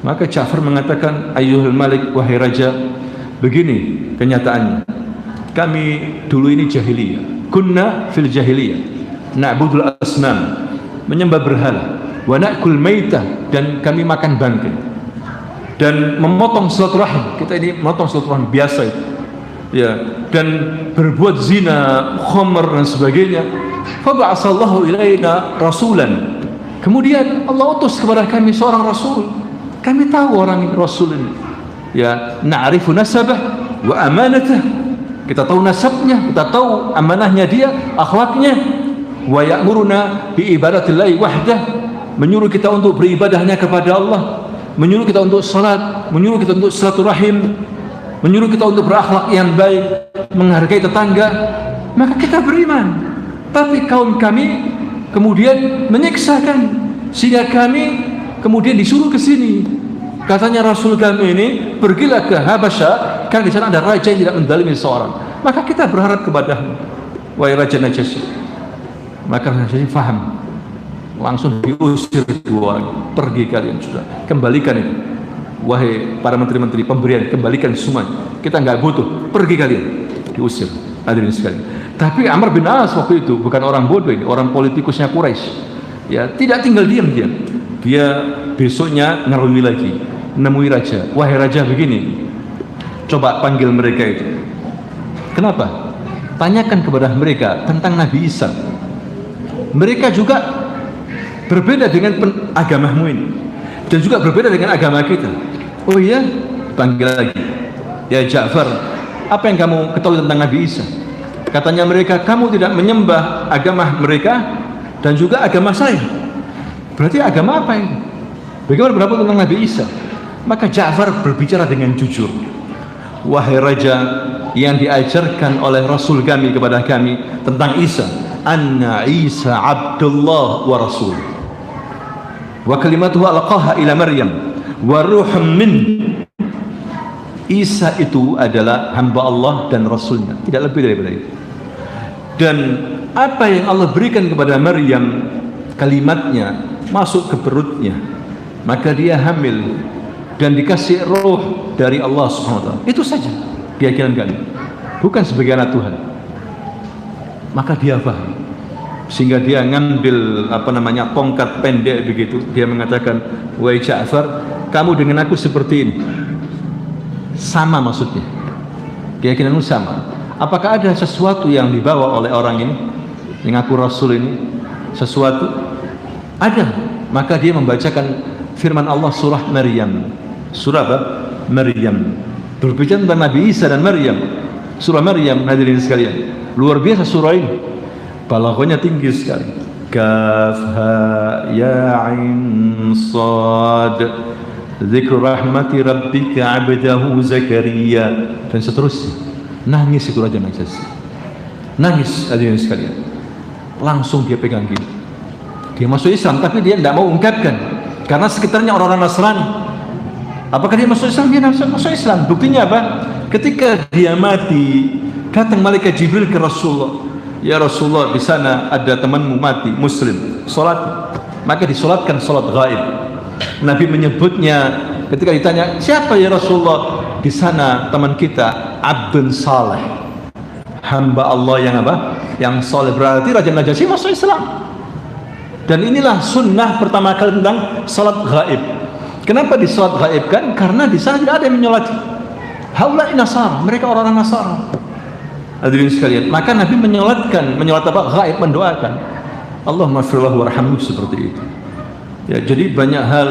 Maka Ja'far mengatakan, ayyuhul Malik, wahai Raja, begini kenyataannya. Kami dulu ini jahiliyah, kunna fil jahiliyah, na'budul asnam, menyembah berhala, wa na'kul maitah, dan kami makan bangkai, dan memotong silaturahim. Kita ini memotong silaturahim biasa itu, ya, dan berbuat zina, khamr dan sebagainya. Fa ba'asallahu ilaina rasulan. Kemudian Allah utus kepada kami seorang rasul. Kami tahu orang rasul ini, ya, na'rifu nasabah wa amanatah. Kita tahu nasabnya, kita tahu amanahnya dia, akhlaknya. Wa ya'muruna bi ibadatillahi wahdah, menyuruh kita untuk beribadahnya kepada Allah, menyuruh kita untuk salat, menyuruh kita untuk silaturahim, menyuruh kita untuk berakhlak yang baik, menghargai tetangga. Maka kita beriman. Tapi kaum kami kemudian menyiksakan, sehingga kami kemudian disuruh ke sini. Katanya Rasul kami ini, pergilah ke Habasyah, kan di sana ada raja yang tidak menzalimi seorang. Maka kita berharap kepadamu, wahai Raja Najasyi. Maka Najasyi faham, langsung diusir dua, pergi kalian sudah, kembalikan itu. Wahai para menteri-menteri pemberian, kembalikan semuanya. Kita nggak butuh, pergi kalian, diusir. Hadirin sekalian. Tapi Amr bin As waktu itu bukan orang bodoh ini, orang politikusnya Quraisy. Ya, tidak tinggal diam dia. Dia besoknya ngerui lagi, nemui raja. Wahai raja, begini, Coba panggil mereka itu. Kenapa? Tanyakan kepada mereka tentang Nabi Isa. Mereka juga berbeda dengan agamamu ini, dan juga berbeda dengan agama kita. Oh iya? Panggil lagi. Ya Ja'far, apa yang kamu ketahui tentang Nabi Isa? Katanya mereka, kamu tidak menyembah agama mereka dan juga agama saya. Berarti agama apa ini? Bagaimana berapa tentang Nabi Isa? Maka Ja'far berbicara dengan jujur. Wahai raja, yang diajarkan oleh Rasul kami kepada kami tentang Isa, anna Isa Abdullah wa Rasul, wa kalimatuhu alqaha ila Maryam wa ruhum min. Isa itu adalah hamba Allah dan Rasulnya, tidak lebih daripada itu. Dan apa yang Allah berikan kepada Maryam, kalimatnya masuk ke perutnya, maka dia hamil dan dikasih roh dari Allah SWT. Itu saja keyakinan kami, bukan sebagai anak Tuhan. Maka dia paham, sehingga dia ngambil tongkat pendek begitu. Dia mengatakan, wahai Ja'far, kamu dengan aku seperti ini. Sama maksudnya, keyakinanmu sama. Apakah ada sesuatu yang dibawa oleh orang ini yang aku Rasul ini? Sesuatu ada. Maka dia membacakan firman Allah surah Maryam. Surah apa? Maryam. Berbicara tentang Nabi Isa dan Maryam. Surah Maryam, hadirin sekalian, luar biasa surah ini. Balaghahnya tinggi sekali. Kaf ha ya ain sad, dzikru rahmati rabbika 'abdahu Zakaria, dan seterusnya. Nangis itu Raja Najasyi. Nangis, hadirin sekalian. Langsung dia pegang gini. Dia masuk Islam, tapi dia tidak mau ungkapkan karena sekitarnya orang-orang Nasrani. Apakah dia masuk Islam? Dia masuk Islam. Buktinya apa? Ketika dia mati, datang malaikat Jibril ke Rasulullah. Ya Rasulullah, di sana ada temanmu mati, Muslim, salat. Maka disolatkan salat gaib. Nabi menyebutnya ketika ditanya, siapa ya Rasulullah? Di sana teman kita, Abdun Saleh, hamba Allah yang apa? Yang saleh. Berarti Raja Najasyi masuk Islam. Dan inilah sunnah pertama kali tentang salat gaib. Kenapa di salat gaib kan? Karena di sana tidak ada yang menyolati. Haulai Nasara, mereka orang-orang Nasara. Hadirin sekalian, maka Nabi menyolat apa? Gaib, mendoakan. Allahumma firlahu warhamhu, seperti itu. Ya, jadi banyak hal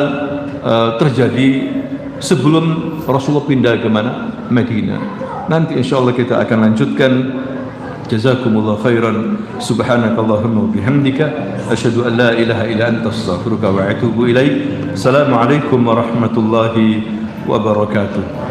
terjadi sebelum Rasulullah pindah ke mana? Madinah. Nanti insyaallah kita akan lanjutkan. Jazakumullah khairan. Subhanakallahumma wa bihamdika asyhadu an la ilaha illa anta astaghfiruka wa atubu ilaik. Assalamualaikum warahmatullahi wabarakatuh.